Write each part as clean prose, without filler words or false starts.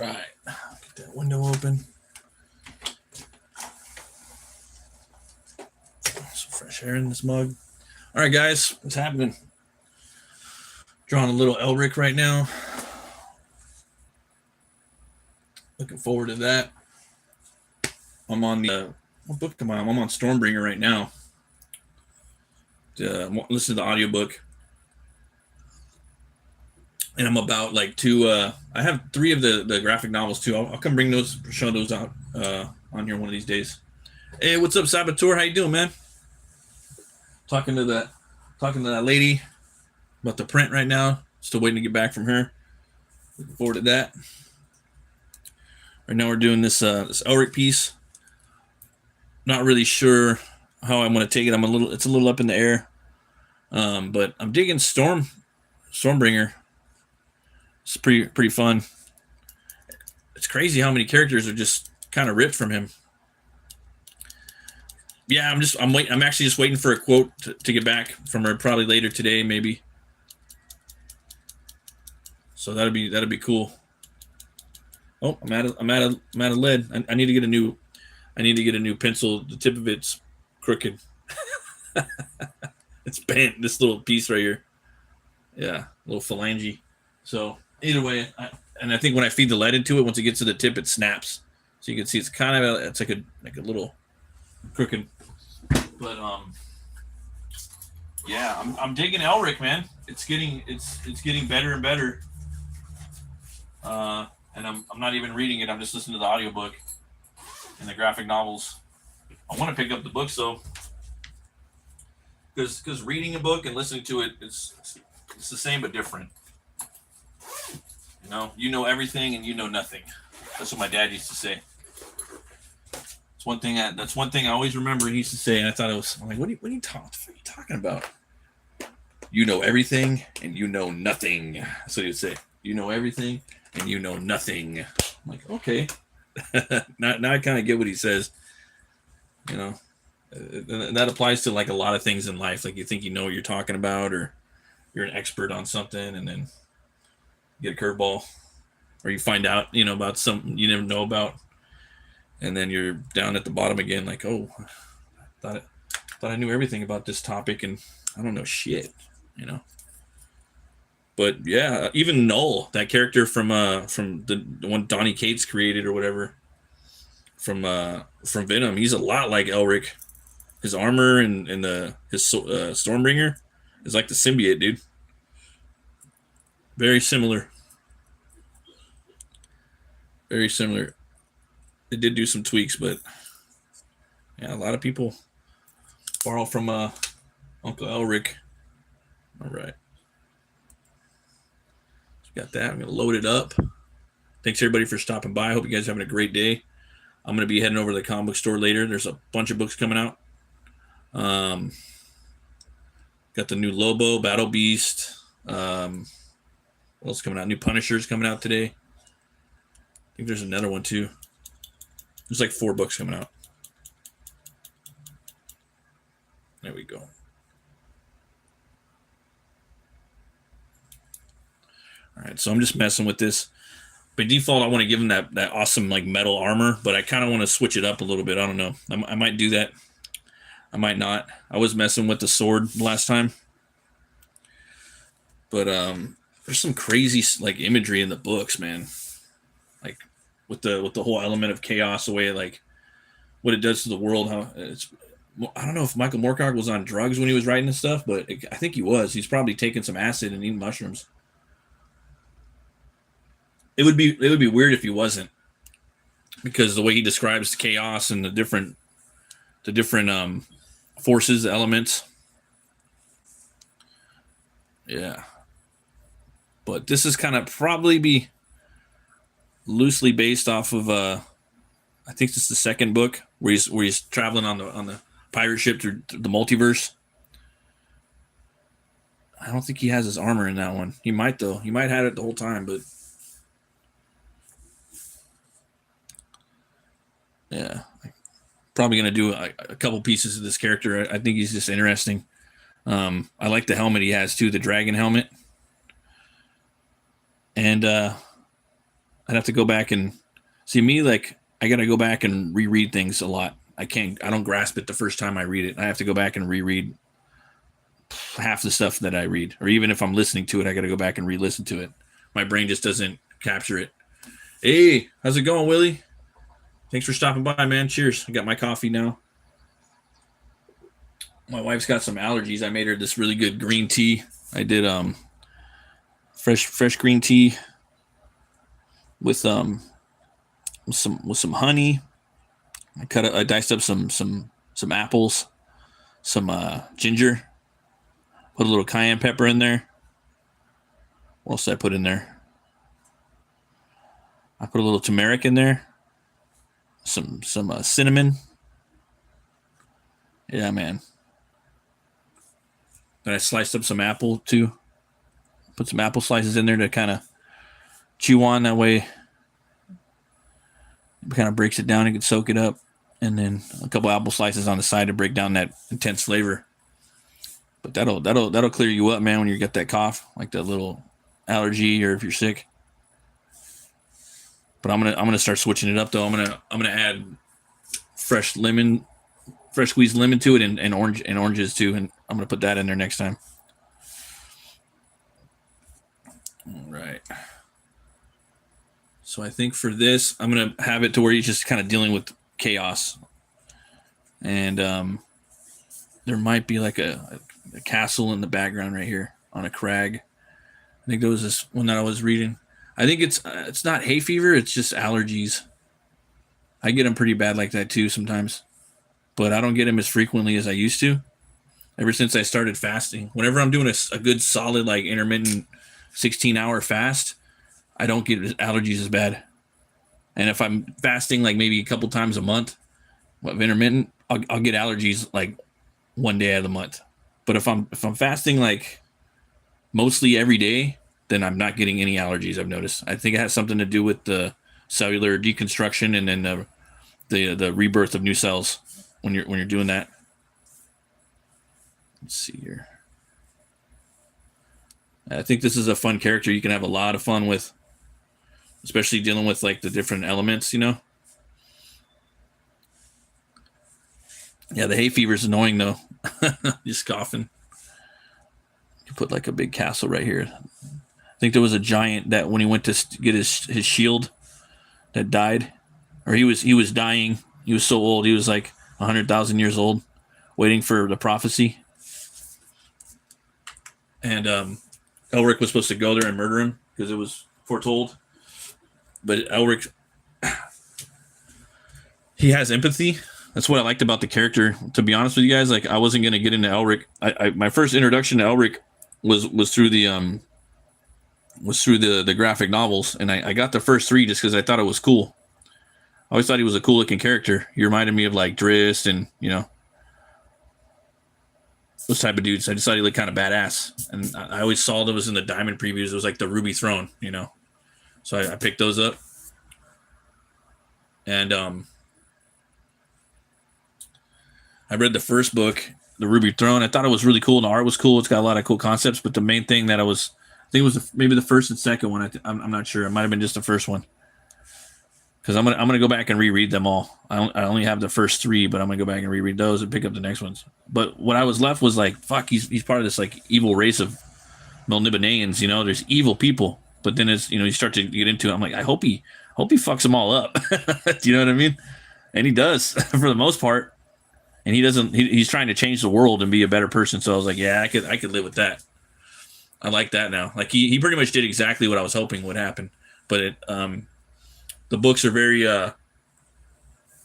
right. Get that window open. Some fresh air in this mug. All right, guys, what's happening? Drawing a little Elric right now. Looking forward to that. I'm on the what book am I on? I'm on Stormbringer right now. Listen to the audiobook. And I'm about like to I have 3 of the graphic novels too. I'll come bring those, show those out on here one of these days. Hey, what's up, Saboteur? How you doing, man? Talking to that lady about the print right now. Still waiting to get back from her. Looking forward to that. Right now we're doing this Elric piece. Not really sure how I'm going to take it. It's a little up in the air. But I'm digging Stormbringer. It's pretty fun. It's crazy how many characters are just kind of ripped from him. Yeah, I'm actually just waiting for a quote to get back from her, probably later today, maybe. So that'd be cool. Oh, I'm out of lead. I need to get a new pencil. The tip of it's crooked. It's bent. This little piece right here. Yeah, little phalange. So either way, I think when I feed the lead into it, once it gets to the tip, it snaps. So you can see it's kind of it's like a little crooked. But yeah, I'm digging Elric, man. It's getting better and better. And I'm not even reading it. I'm just listening to the audiobook and the graphic novels. I want to pick up the books though, because reading a book and listening to it it's the same but different. You know everything and you know nothing. That's what my dad used to say. That's one thing I always remember he used to say, and I thought I'm like, what are you talking about? You know everything and you know nothing. That's what he would say. You know everything and you know nothing. I'm like, okay. now I kind of get what he says. And that applies to like a lot of things in life. Like you think you know what you're talking about, or you're an expert on something, and then you get a curveball, or you find out about something you never know about, and then you're down at the bottom again. Like, oh, I thought I knew everything about this topic, and I don't know shit. But yeah, even Null, that character from the one Donny Cates created or whatever, from Venom, he's a lot like Elric. His armor and his Stormbringer is like the symbiote, dude. Very similar. Very similar. It did do some tweaks, but yeah, a lot of people borrow from Uncle Elric. All right. Got that. I'm going to load it up. Thanks, everybody, for stopping by. I hope you guys are having a great day. I'm going to be heading over to the comic book store later. There's a bunch of books coming out. Got the new Lobo, Battle Beast. What else is coming out? New Punisher's coming out today. I think there's another one, too. There's like 4 books coming out. There we go. All right, so I'm just messing with this. By default, I want to give him that awesome like metal armor, but I kind of want to switch it up a little bit. I don't know. I might do that. I might not. I was messing with the sword last time, but there's some crazy like imagery in the books, man. Like with the whole element of chaos, the way like what it does to the world. How it's. I don't know if Michael Moorcock was on drugs when he was writing this stuff, but I think he was. He's probably taking some acid and eating mushrooms. It would be weird if he wasn't, because the way he describes the chaos and the different forces, elements. Yeah. But this is kind of probably be loosely based off of I think this is the second book where he's traveling on the pirate ship through the multiverse. I don't think he has his armor in that one. He might though. He might have it the whole time, but yeah, probably gonna do a couple pieces of this character. I think he's just interesting. I like the helmet he has too, the dragon helmet, and I I'd have to go back and see me. Like, I got to go back and reread things a lot. I don't grasp it the first time I read it. I have to go back and reread half the stuff that I read, or even if I'm listening to it, I got to go back and re-listen to it. My brain just doesn't capture it. Hey, how's it going, Willie? Thanks for stopping by, man. Cheers. I got my coffee now. My wife's got some allergies. I made her this really good green tea. I did fresh green tea with some honey. I diced up some apples, some ginger. Put a little cayenne pepper in there. What else did I put in there? I put a little turmeric in there. Some cinnamon. Yeah, man. Then I sliced up some apple too. Put some apple slices in there to kind of chew on. That way it kind of breaks it down and can soak it up. And then a couple apple slices on the side to break down that intense flavor. But that'll clear you up, man, when you get that cough, like that little allergy, or if you're sick. But I'm gonna start switching it up though. I'm gonna add fresh squeezed lemon to it, and oranges too, and I'm gonna put that in there next time. All right. So I think for this, I'm gonna have it to where you're just kind of dealing with chaos, and there might be like a castle in the background right here on a crag. I think there was this one that I was reading. I think it's not hay fever, it's just allergies. I get them pretty bad like that too sometimes, but I don't get them as frequently as I used to. Ever since I started fasting, whenever I'm doing a good solid like intermittent 16-hour fast, I don't get allergies as bad. And if I'm fasting like maybe a couple times a month of intermittent, I'll get allergies like one day out of the month. But if I'm fasting like mostly every day, then I'm not getting any allergies, I've noticed. I think it has something to do with the cellular deconstruction and then the rebirth of new cells when you're doing that. Let's see here. I think this is a fun character you can have a lot of fun with, especially dealing with like the different elements, you know. Yeah, the hay fever is annoying though. Just coughing. You put like a big castle right here. I think there was a giant that when he went to get his shield that died, or he was dying. He was so old. He was like 100,000 years old, waiting for the prophecy. And Elric was supposed to go there and murder him because it was foretold. But Elric, he has empathy. That's what I liked about the character. To be honest with you guys, like I wasn't gonna get into Elric. My first introduction to Elric was through the graphic novels, and I got the first 3 just because I thought it was cool. I always thought he was a cool looking character. He reminded me of like Drist and those type of dudes. I just thought he looked kind of badass, and I always saw that was in the Diamond previews. It was like the Ruby Throne, So I picked those up, and I read the first book, The Ruby Throne. I thought it was really cool. The art was cool. It's got a lot of cool concepts, but the main thing that I think it was maybe the first and second one. I'm not sure. It might have been just the first one, because I'm gonna go back and reread them all. I only have the first 3, but I'm gonna go back and reread those and pick up the next ones. But what I was left was like, fuck, he's part of this like evil race of Melniboneans. There's evil people, but then as you start to get into it, I'm like, I hope he fucks them all up. Do you know what I mean? And he does for the most part. And he doesn't. He's trying to change the world and be a better person. So I was like, yeah, I could live with that. I like that now. Like he pretty much did exactly what I was hoping would happen. But the books are very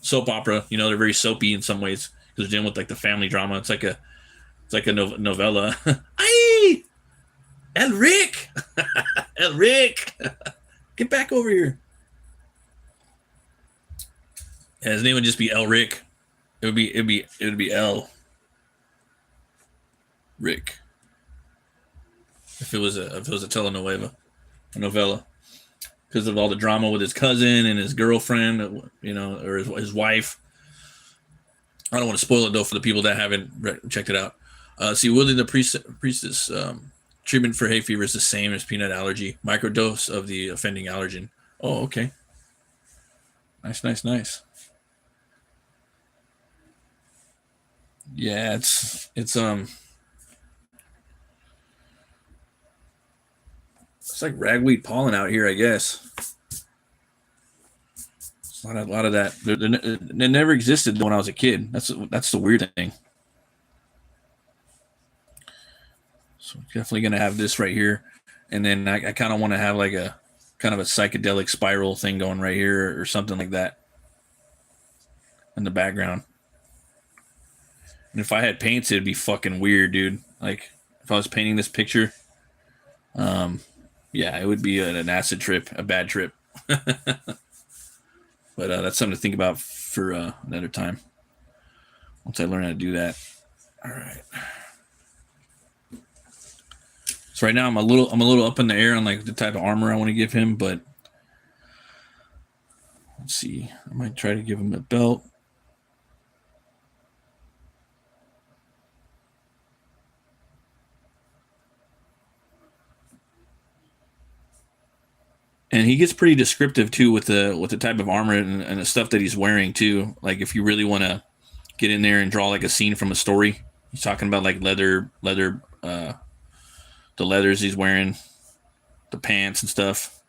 soap opera. They're very soapy in some ways because they're dealing with like the family drama. It's like a novella. Hey, Elric, Elric, get back over here. Yeah, his name would just be Elric. It would be L. Rick. If it was a telenovela, a novella, because of all the drama with his cousin and his girlfriend, or his wife. I don't want to spoil it though for the people that haven't checked it out. See, Willie the Priestess treatment for hay fever is the same as peanut allergy. Microdose of the offending allergen. Oh, okay. Nice, nice, nice. Yeah, it's like ragweed pollen out here, I guess. It's a lot of that. It never existed when I was a kid. That's the weird thing. So definitely gonna have this right here, and then I kind of want to have like a kind of a psychedelic spiral thing going right here or something like that in the background. And if I had paints, it'd be fucking weird, dude. Like if I was painting this picture, um, yeah, it would be an acid trip, a bad trip. But that's something to think about for another time. Once I learn how to do that. All right. So right now I'm a little up in the air on like the type of armor I want to give him, but let's see. I might try to give him a belt. And he gets pretty descriptive too with the type of armor and the stuff that he's wearing too. Like if you really want to get in there and draw like a scene from a story, he's talking about like leather, the leathers he's wearing, the pants and stuff.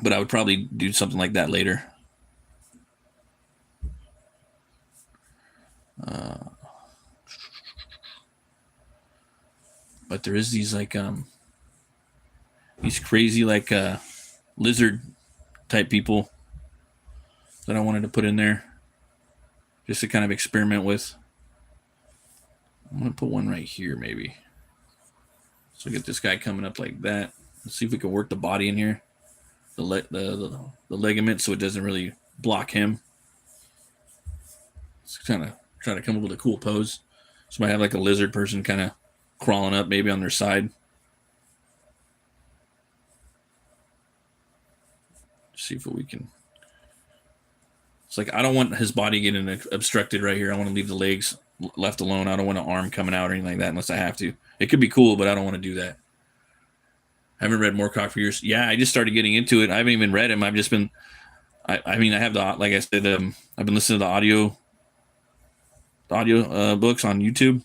But I would probably do something like that later. But there is these crazy like lizard type people that I wanted to put in there just to kind of experiment with. I'm gonna put one right here maybe. So get this guy coming up like that. Let's see if we can work the body in here, the ligament, so it doesn't really block him. It's kind of trying to come up with a cool pose. So I might have like a lizard person kind of crawling up maybe on their side. See if we can. It's like I don't want his body getting obstructed right here. I want to leave the legs left alone. I don't want an arm coming out or anything like that unless I have to. It could be cool, but I don't want to do that. I haven't read Moorcock for years. Yeah, I just started getting into it. I haven't even read him. I've just been. I mean, I have the like I said. I've been listening to the audio books on YouTube.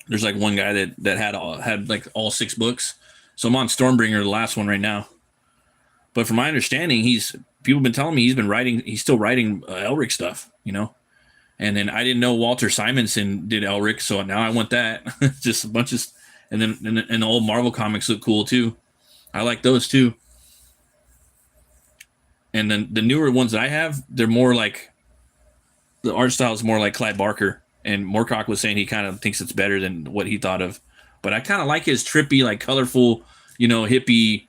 There's like one guy that had like all 6 books. So I'm on Stormbringer, the last one right now. But from my understanding, people have been telling me he's still writing Elric stuff, you know. And then I didn't know Walter Simonson did Elric, so now I want that. Just a bunch of, and the old Marvel comics look cool too. I like those too. And then the newer ones that I have, they're more like the art style is more like Clive Barker. And Moorcock was saying he kind of thinks it's better than what he thought of. But I kind of like his trippy, like colorful, hippie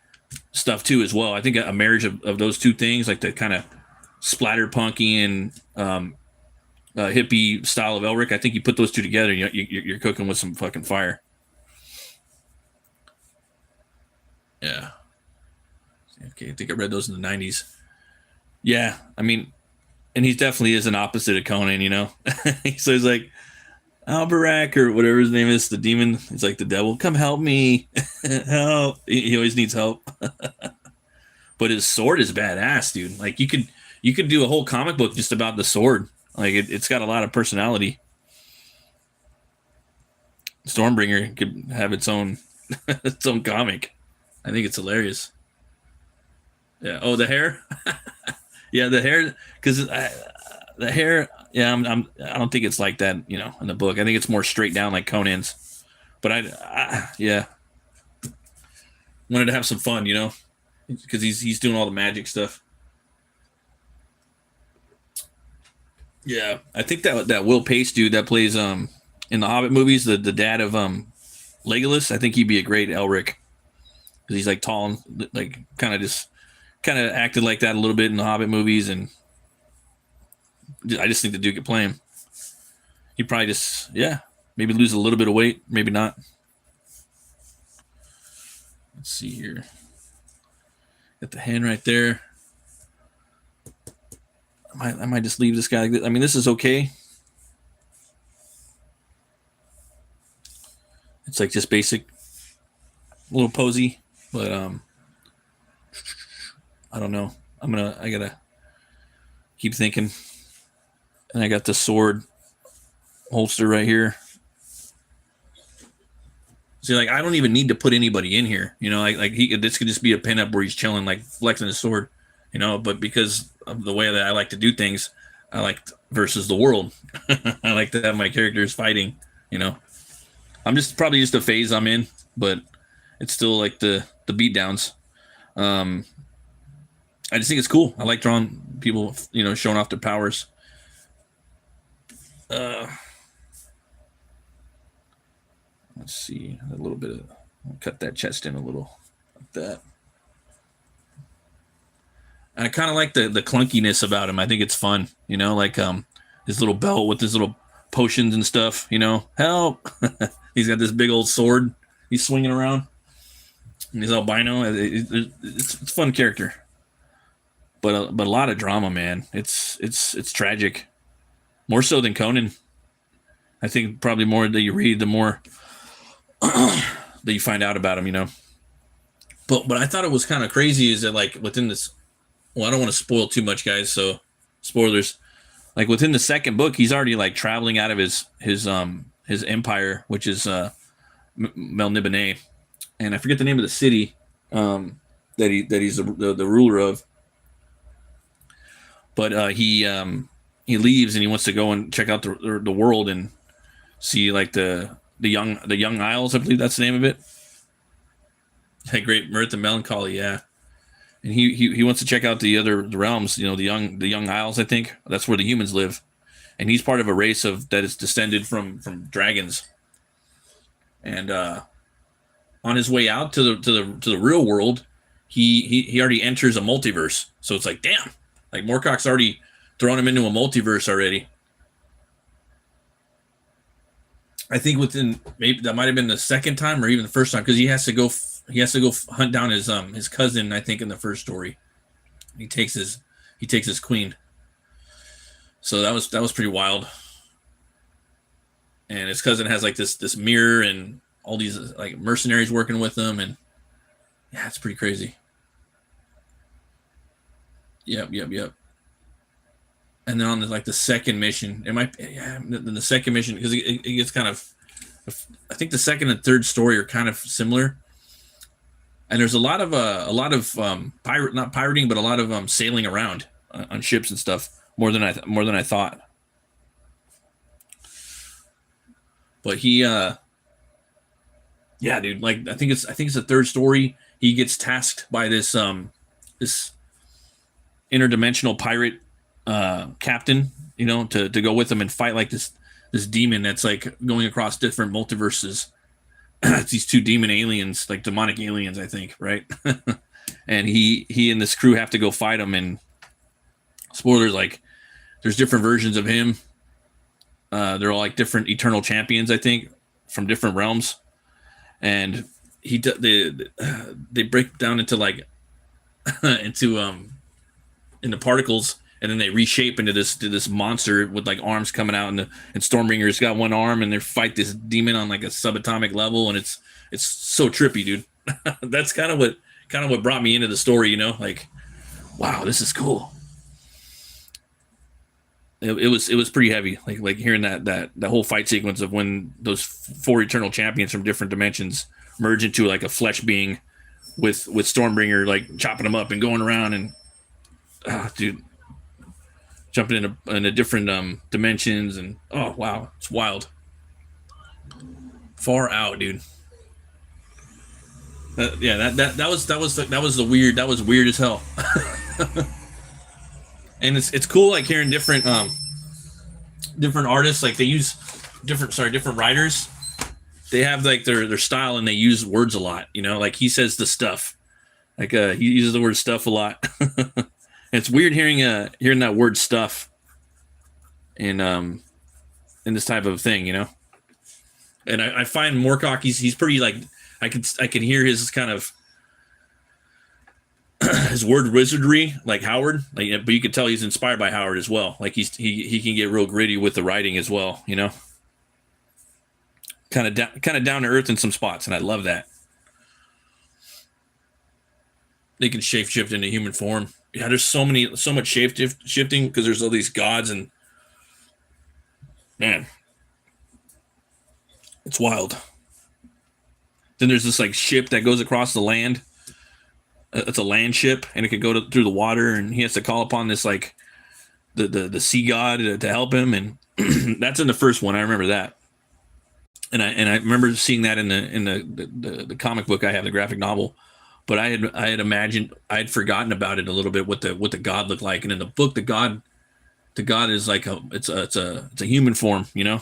stuff too as well. I think a marriage of those two things, like the kind of splatter punky and hippie style of Elric, I think you put those two together, you're cooking with some fucking fire. Yeah. Okay, I think I read those in the 90s. Yeah, I mean, and he definitely is an opposite of Conan, So he's like, Albarak or whatever his name is, the demon. He's like the devil. Come help me. Help. He always needs help. But his sword is badass, dude. Like you could do a whole comic book just about the sword. Like it's got a lot of personality. Stormbringer could have its own its own comic. I think it's hilarious. Yeah. Oh, the hair. Yeah, the hair. Because the hair. Yeah, I don't think it's like that. In the book, I think it's more straight down like Conan's. But yeah, wanted to have some fun, because he's doing all the magic stuff. Yeah, I think that Will Pace dude that plays in the Hobbit movies, the dad of Legolas, I think he'd be a great Elric because he's like tall and like kind of acted like that a little bit in the Hobbit movies, and I just think the dude could play him. He'd probably just maybe lose a little bit of weight, maybe not. Let's see here. Got the hand right there. I might just leave this guy like this. I mean, this is okay. It's like just basic, little posy. But I don't know. I gotta keep thinking. And I got the sword holster right here. See, like I don't even need to put anybody in here, you know. This could just be a pinup where he's chilling, like flexing his sword, you know. But because of the way that I like to do things, I like versus the world. I like to have my characters fighting, you know. I'm just probably just a phase I'm in, but it's still like the beatdowns. I just think it's cool. I like drawing people, you know, showing off their powers. Let's see a little bit of. I'll cut that chest in a little, like that. And I kind of like the clunkiness about him. I think it's fun, you know, like his little belt with his little potions and stuff. You know, help! He's got this big old sword he's swinging around. And he's albino. It's a fun character, but a lot of drama, man. It's tragic, more so than Conan. I think probably more that you read, the more that you find out about him, you know. But I thought it was kind of crazy is that like within this, well, I don't want to spoil too much, guys. So spoilers. Like within the second book, he's already like traveling out of his empire, which is Melniboné, and I forget the name of the city that he's the ruler of. But he leaves and he wants to go and check out the world and see like the young Isles, I believe that's the name of it. Great mirth and melancholy, yeah. And he wants to check out the realms, you know, the young Isles. I think that's where the humans live, and he's part of a race that is descended from dragons. And on his way out to the real world, he already enters a multiverse. So it's like, damn, like Moorcock's already thrown him into a multiverse already. I think within maybe that might have been the second time or even the first time because he has to go hunt down his cousin. I think in the first story, he takes his queen. So that was pretty wild. And his cousin has like this mirror and all these like mercenaries working with him, and yeah, it's pretty crazy. Yep. And then on the second mission, the second mission because it gets kind of, I think the second and third story are kind of similar, and there's a lot of not pirating, but a lot of sailing around on ships and stuff more than I thought. But he, yeah, dude, like I think it's the third story. He gets tasked by this interdimensional pirate captain, you know, to go with him and fight like this demon that's like going across different multiverses. It's these two demon aliens, like demonic aliens, I think, right? And he and this crew have to go fight him. And spoilers, like there's different versions of him. They're all like different eternal champions, I think, from different realms. And they break down into like into particles, and then they reshape into this monster with like arms coming out, and Stormbringer's got one arm, and they fight this demon on like a subatomic level, and it's so trippy, dude. That's kind of what brought me into the story, you know, like, wow, this is cool. It was pretty heavy, like hearing that whole fight sequence of when those four eternal champions from different dimensions merge into like a flesh being with Stormbringer like chopping them up and going around and dude, jumping into different dimensions, and oh wow, it's wild. Far out, dude. Yeah, that was weird as hell. And it's cool like hearing different artists, like they use different writers. They have like their style, and they use words a lot, you know, like he says the stuff, like he uses the word stuff a lot. It's weird hearing that word stuff in this type of thing, you know. And I find Moorcock, he's pretty like I can hear his kind of his word wizardry, like Howard, like, but you can tell he's inspired by Howard as well. Like he can get real gritty with the writing as well, you know. Kind of down to earth in some spots, and I love that. they can shape shift into human form. Yeah, there's so much shape shifting because there's all these gods, and man, it's wild. Then there's this like ship that goes across the land. It's a land ship, and it could go through the water, and he has to call upon this like the sea god to help him, and that's in the first one. I remember that, and I remember seeing that in the comic book I have, the graphic novel. But I had imagined, I had forgotten about it a little bit, what the god looked like, and in the book the god is like it's a human form, you know.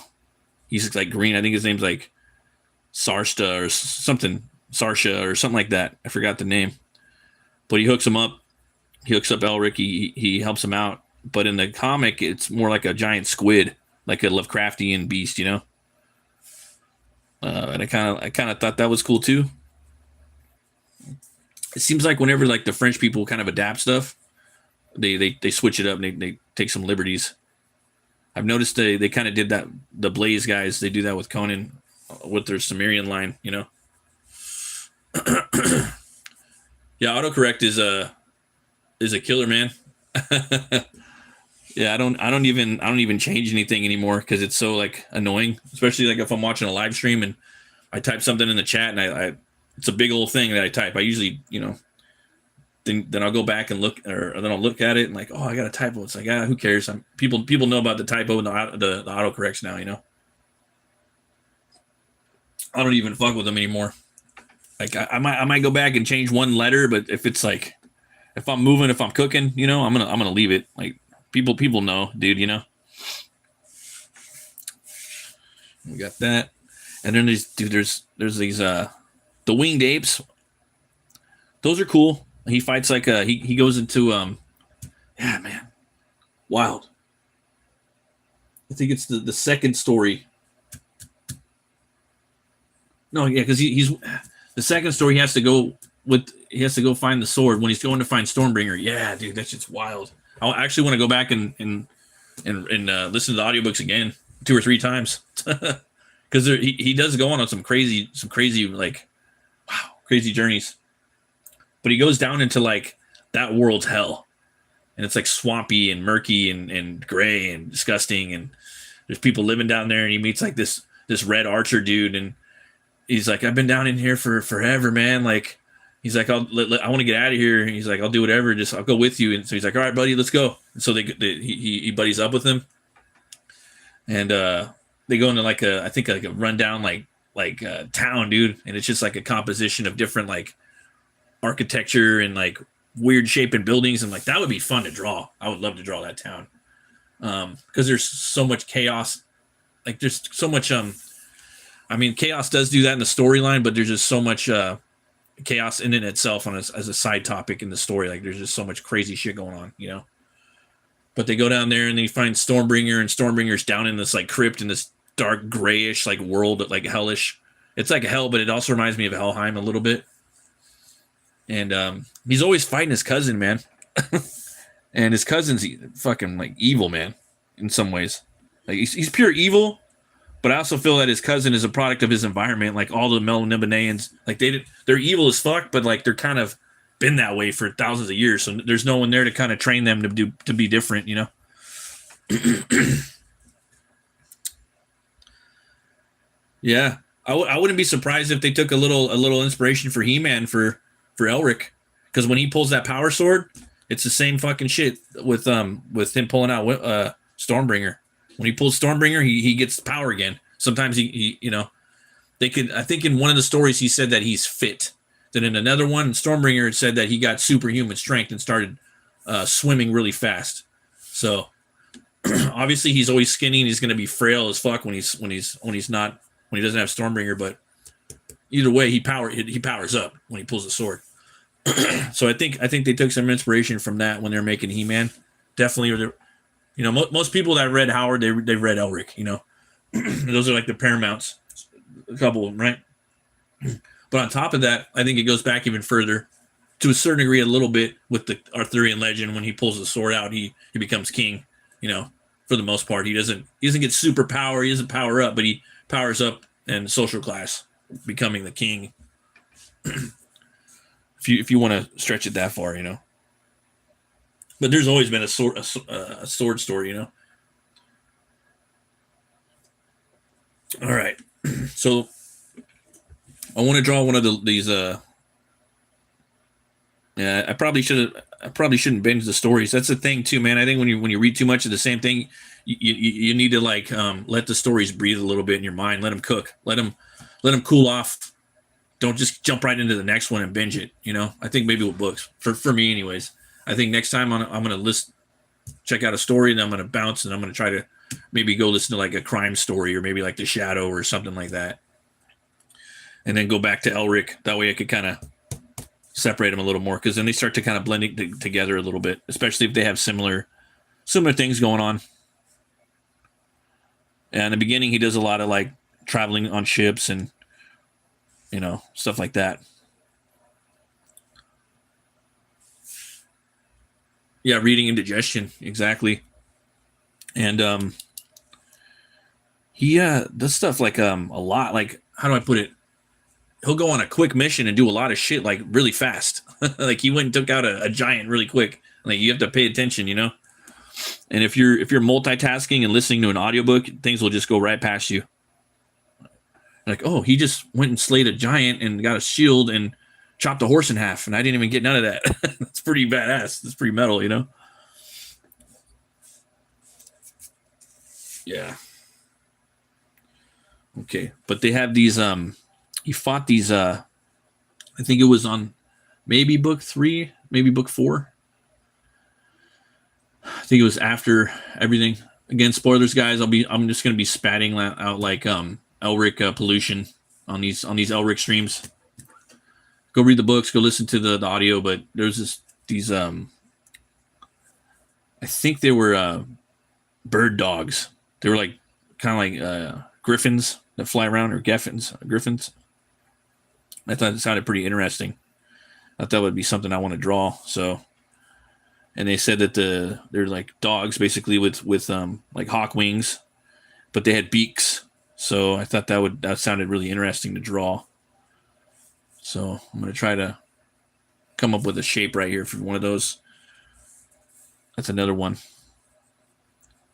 He's like green. I think his name's like Sarsta or something, Sarsha or something like that. I forgot the name. But he hooks him up. He hooks up Elric. He helps him out. But in the comic, it's more like a giant squid, like a Lovecraftian beast, you know. And I kind of thought that was cool too. It seems like whenever like the French people kind of adapt stuff, they switch it up and they take some liberties. I've noticed they kind of did that. The Blaze guys, they do that with Conan, with their Sumerian line, you know. Yeah, autocorrect is a killer, man. Yeah, I don't even change anything anymore because it's so like annoying, especially like if I'm watching a live stream and I type something in the chat and I it's a big old thing that I type. I usually, you know, then I'll go back and look, or then I'll look at it and like, oh, I got a typo. It's like, who cares? People know about the typo and the autocorrects now, you know. I don't even fuck with them anymore. Like I might go back and change one letter, but if it's like, if I'm moving, if I'm cooking, you know, I'm gonna leave it. Like people know, dude, you know. We got that, and then there's these the winged apes. Those are cool. He fights like he goes into yeah, man, wild. I think it's the second story. No, yeah, because he's the second story. He has to go find the sword when he's going to find Stormbringer. Yeah, dude, that shit's wild. I actually want to go back and listen to the audiobooks again 2 or 3 times because he does go on some crazy like crazy journeys. But he goes down into like that world's hell, and it's like swampy and murky and gray and disgusting, and there's people living down there, and he meets like this red archer dude, and he's like, I've been down in here for forever, man. Like, he's like, I want to get out of here. And he's like, I'll do whatever. I'll go with you. And so he's like, all right, buddy, let's go. And so he buddies up with him, and they go into like I think a rundown like town, dude. And it's just like a composition of different like architecture and like weird shaping buildings, and like that would be fun to draw. I would love to draw that town because there's so much chaos. Like there's so much I mean, chaos does do that in the storyline, but there's just so much chaos in it itself as a side topic in the story. Like there's just so much crazy shit going on, you know. But they go down there and they find Stormbringer, and Stormbringer's down in this like crypt in this dark grayish like world, like hellish. It's like hell, but it also reminds me of Helheim a little bit. And he's always fighting his cousin, man. And his cousin's fucking like evil, man, in some ways. Like he's pure evil. But I also feel that his cousin is a product of his environment. Like all the Melniboneans, like they're evil as fuck, but like they're kind of been that way for thousands of years. So there's no one there to kind of train them to be different, you know. Yeah, I wouldn't be surprised if they took a little inspiration for He-Man for Elric, because when he pulls that power sword, it's the same fucking shit with him pulling out Stormbringer. When he pulls Stormbringer, he gets power again. Sometimes he you know, I think in one of the stories he said that he's fit. Then in another one, Stormbringer said that he got superhuman strength and started swimming really fast. So obviously he's always skinny and he's going to be frail as fuck when he doesn't have Stormbringer. But either way, he powers up when he pulls the sword. So I think they took some inspiration from that when they're making He-Man. Definitely. You know, most people that read Howard, they've read Elric, you know. Those are like the Paramounts, a couple of them, right? But on top of that, I think it goes back even further, to a certain degree, a little bit with the Arthurian legend. When he pulls the sword out, he becomes king, you know, for the most part. He doesn't get super power, he doesn't power up, but he powers up in social class, becoming the king. if you want to stretch it that far, you know. But there's always been a sword story, you know. All right, so I want to draw one of these. Yeah, I probably shouldn't binge the stories. That's the thing too, man. I think when you read too much of the same thing, you need to like let the stories breathe a little bit in your mind. Let them cook. Let them cool off. Don't just jump right into the next one and binge it. You know, I think maybe with books, for me anyways. I think next time I'm gonna check out a story, and I'm gonna bounce, and I'm gonna try to maybe go listen to like a crime story or maybe like The Shadow or something like that, and then go back to Elric. That way I could kind of separate them a little more, because then they start to kind of blend together a little bit, especially if they have similar things going on. And in the beginning, he does a lot of like traveling on ships and, you know, stuff like that. Yeah, reading and digestion, exactly. And he does stuff like a lot. Like, how do I put it? He'll go on a quick mission and do a lot of shit like really fast. Like he went and took out a giant really quick. Like you have to pay attention, you know. And if you're multitasking and listening to an audiobook, things will just go right past you. Like, oh, he just went and slayed a giant and got a shield and chopped a horse in half, and I didn't even get none of that. That's pretty badass. That's pretty metal, you know. Yeah. Okay, but they have these he fought these I think it was on maybe book 3, maybe book 4. I think it was after everything. Again, spoilers, guys. I'm just gonna be spatting out like Elric pollution on these Elric streams. Go read the books, go listen to the audio, but there's these I think they were bird dogs. They were like kind of like griffins that fly around, or griffins. I thought it sounded pretty interesting. I thought it would be something I want to draw. So, and they said that they're like dogs basically with like hawk wings, but they had beaks. So I thought that sounded really interesting to draw. So I'm gonna try to come up with a shape right here for one of those. That's another one.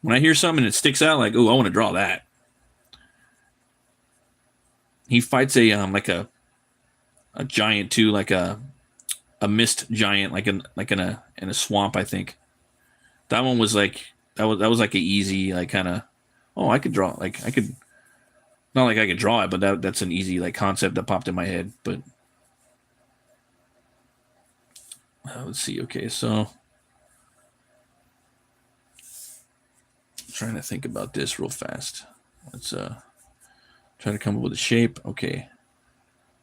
When I hear something that sticks out, like, oh, I want to draw that. He fights a like a giant too, like a mist giant, like in a swamp. I think that one was like that was like a easy, like kind of, oh, I could draw, like I could, not like I could draw it, but that's an easy like concept that popped in my head. But let's see. Okay, so I'm trying to think about this real fast. Let's try to come up with a shape. Okay,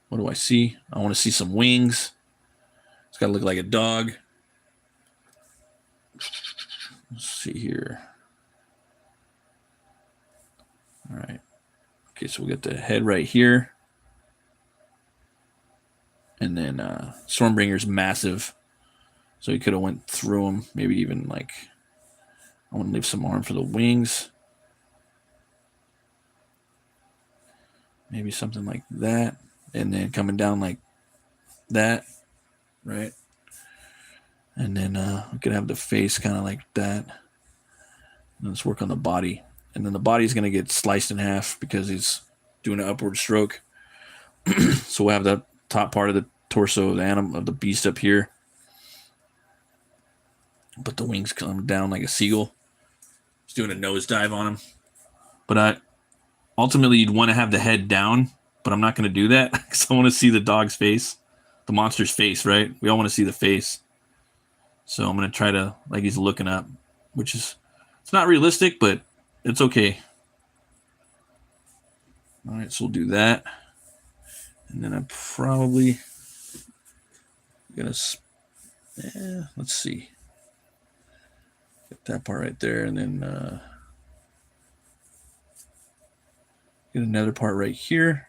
what do I see? I want to see some wings. It's got to look like a dog. Let's see here. All right. Okay, so we got the head right here. And then Stormbringer's massive. So he could have went through him. Maybe even like, I want to leave some arm for the wings. Maybe something like that. And then coming down like that. Right? And then we could have the face kind of like that. And let's work on the body. And then the body's going to get sliced in half because he's doing an upward stroke. So we'll have the top part of the torso of the animal, of the beast up here. But the wings come down like a seagull. He's doing a nosedive on him. But ultimately, you'd want to have the head down. But I'm not going to do that because I want to see the dog's face. The monster's face, right? We all want to see the face. So I'm going to try to, like he's looking up, which is, it's not realistic, but it's okay. All right, so we'll do that. And then I'm probably going to, let's see. Get that part right there, and then get another part right here.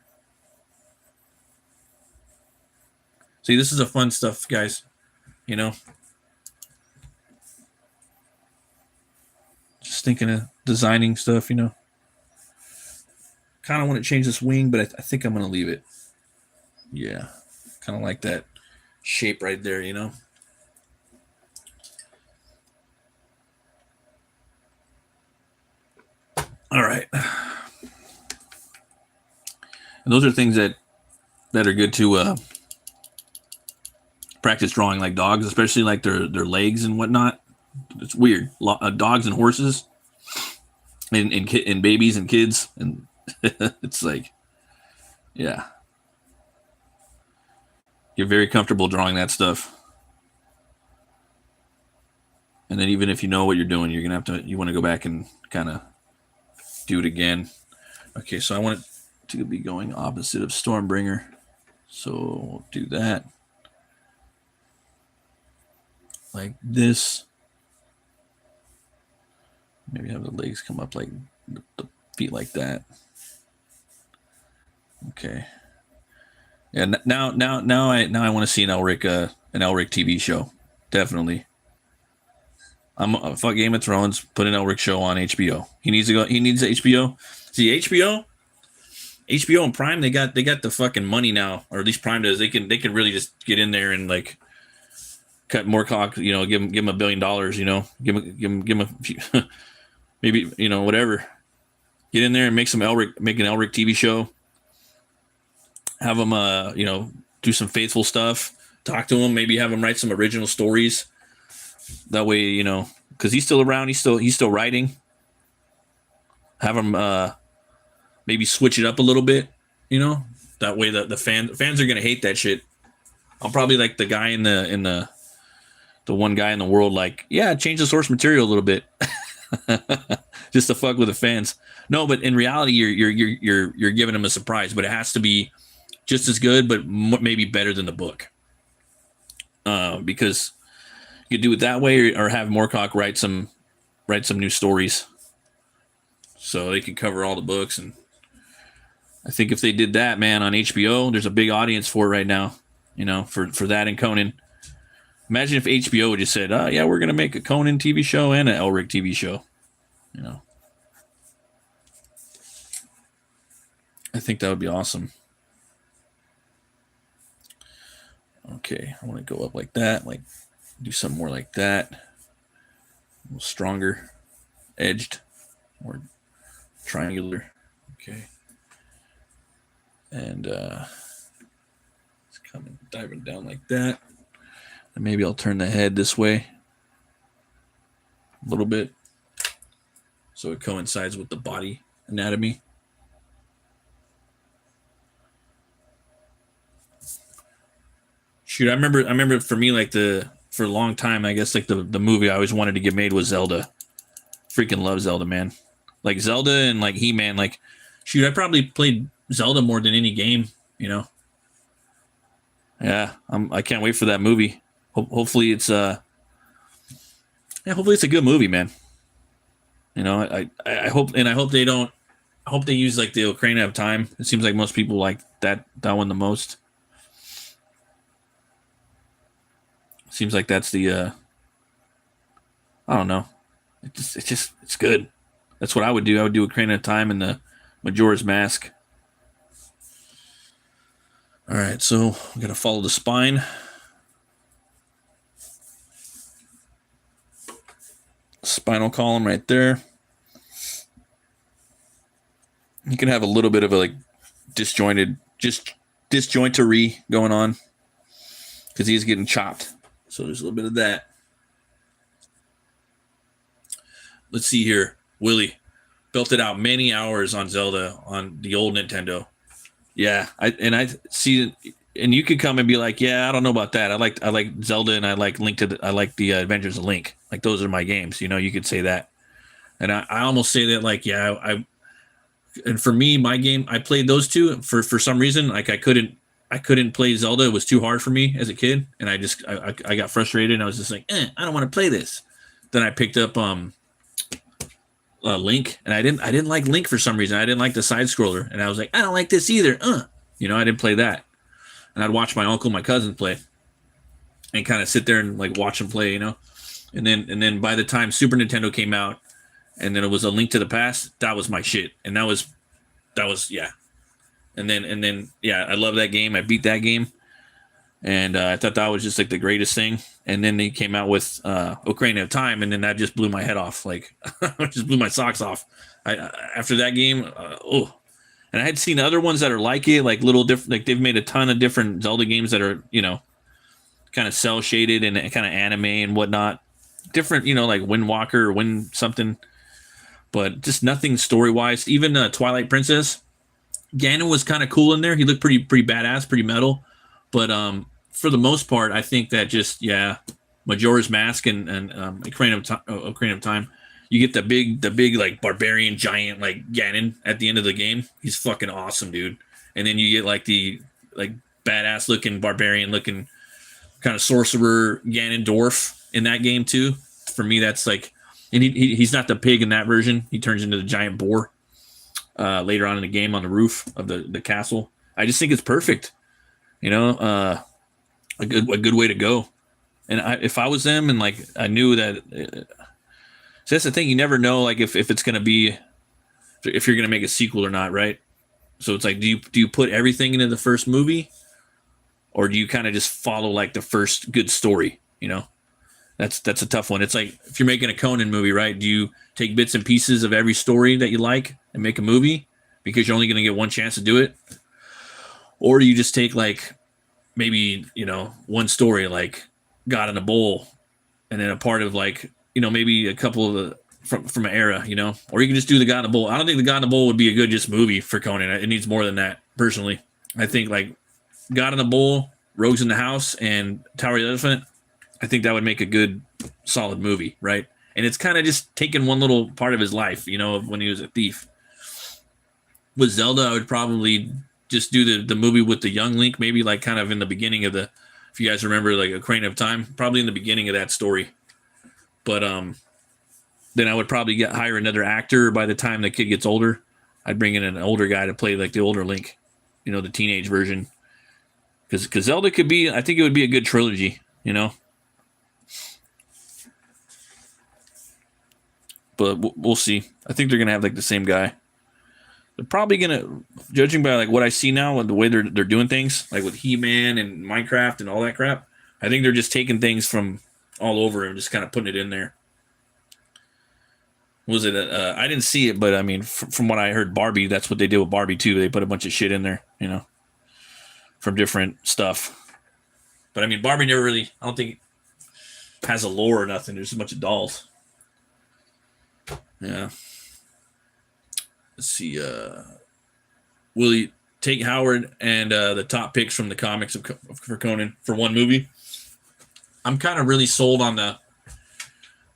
See, this is a fun stuff, guys. You know? Just thinking of designing stuff, you know? Kind of want to change this wing, but I think I'm going to leave it. Yeah. Kind of like that shape right there, you know. All right. And those are things that are good to practice drawing, like dogs, especially like their legs and whatnot. It's weird. Dogs and horses, and babies and kids, and it's like, yeah, you're very comfortable drawing that stuff. And then even if you know what you're doing, you're gonna you want to go back and kind of do it again. Okay, so I want it to be going opposite of Stormbringer, so we'll do that like this. Maybe have the legs come up like the feet like that. Okay. Yeah. Now I want to see an Elric TV show. Definitely. Fuck Game of Thrones. Put an Elric show on HBO. He needs to go. He needs HBO. See, HBO and Prime. They got the fucking money now, or at least Prime does. They can really just get in there and like cut more cock. You know, give him $1 billion. You know, give him a few, maybe, you know, whatever. Get in there and make an Elric TV show. Have him, you know, do some faithful stuff. Talk to him. Maybe have him write some original stories. That way, you know, because he's still around. He's still writing. Have him maybe switch it up a little bit. You know, that way the fans are gonna hate that shit. I'm probably like the guy in the one guy in the world, like, yeah, change the source material a little bit, just to fuck with the fans. No, but in reality, you're giving them a surprise, but it has to be just as good, but maybe better than the book. Because you could do it that way, or have Moorcock write some new stories, so they could cover all the books. And I think if they did that, man, on HBO, there's a big audience for it right now. You know, for that and Conan. Imagine if HBO just said, "Oh yeah, we're gonna make a Conan TV show and an Elric TV show." You know, I think that would be awesome. Okay, I want to go up like that, like do something more like that, a little stronger, edged, more triangular. Okay, and it's coming, diving down like that. And maybe I'll turn the head this way a little bit, so it coincides with the body anatomy. Shoot, I remember for me, like for a long time, I guess like the movie I always wanted to get made was Zelda. Freaking love Zelda, man. Like Zelda and like He-Man, like, shoot, I probably played Zelda more than any game, you know. Yeah, I can't wait for that movie. Hopefully it's hopefully it's a good movie, man. You know, I hope they don't. I hope they use like the Ocarina of Time. It seems like most people like that one the most. Seems like that's the I don't know. It's good. That's what I would do. I would do Ocarina of Time and the Majora's Mask. All right, so we got to follow the spine. Spinal column right there. You can have a little bit of a like disjointery going on because he's getting chopped. So there's a little bit of that. Let's see here. Willie belted out many hours on Zelda on the old Nintendo. Yeah, I see, and you could come and be like, yeah, I don't know about that. I like Zelda, and I like the Adventures of Link. Like, those are my games. You know, you could say that. And I almost say that, like, yeah, and for me, my game, I played those two for some reason. Like, I couldn't play Zelda. It was too hard for me as a kid, and I got frustrated, and I was just like, I don't want to play this. Then I picked up Link, and I didn't like Link for some reason. I didn't like the side scroller, and I was like, I don't like this either. You know, I didn't play that. And I'd watch my uncle, my cousin play, and kind of sit there and like watch them play, you know. And then by the time Super Nintendo came out, and then it was A Link to the Past, that was my shit. And that was yeah. And then yeah, I love that game. I beat that game. And I thought that was just like the greatest thing. And then they came out with Ocarina of Time, and then that just blew my head off. Like, just blew my socks off. After that game, and I had seen other ones that are like it, like little different. Like they've made a ton of different Zelda games that are, kind of cell shaded and kind of anime and whatnot. Different, like Wind Walker or Wind something, but just nothing story wise. Even Twilight Princess, Ganon was kind of cool in there. He looked pretty badass, pretty metal. But for the most part, I think that just Majora's Mask and Ocarina of Time, you get the big like barbarian giant like Ganon at the end of the game. He's fucking awesome, dude. And then you get like the like badass looking barbarian looking kind of sorcerer Ganondorf in that game too. For me, that's like, and he's not the pig in that version. He turns into the giant boar later on in the game on the roof of the castle. I just think it's perfect. A good way to go. And if I was them and like I knew that, so that's the thing. You never know like if it's gonna be, if you're gonna make a sequel or not, right? So it's like, do you put everything into the first movie, or do you kind of just follow like the first good story? That's a tough one. It's like if you're making a Conan movie, right? Do you take bits and pieces of every story that you like and make a movie because you're only gonna get one chance to do it? Or do you just take like maybe, one story like God in a Bowl and then a part of like, maybe a couple of the from an era, or you can just do the God in a Bowl. I don't think the God in a Bowl would be a good just movie for Conan. It needs more than that, personally. I think like God in a Bowl, Rogues in the House, and Tower of the Elephant, I think that would make a good solid movie, right? And it's kind of just taking one little part of his life, when he was a thief. With Zelda, I would probably just do the movie with the young Link, maybe like kind of in the beginning of if you guys remember like Ocarina of Time, probably in the beginning of that story. But then I would probably hire another actor by the time the kid gets older. I'd bring in an older guy to play like the older Link, the teenage version. Because Zelda could be, I think it would be a good trilogy, But we'll see. I think they're going to have like the same guy. They're probably gonna, judging by like what I see now and the way they're doing things, like with He-Man and Minecraft and all that crap. I think they're just taking things from all over and just kind of putting it in there. Was it? I didn't see it, but I mean, from what I heard, Barbie. That's what they did with Barbie too. They put a bunch of shit in there, from different stuff. But I mean, Barbie never really. I don't think has a lore or nothing. There's a bunch of dolls. Yeah. Let's see. Will you take Howard and the top picks from the comics for Conan for one movie? I'm kind of really sold on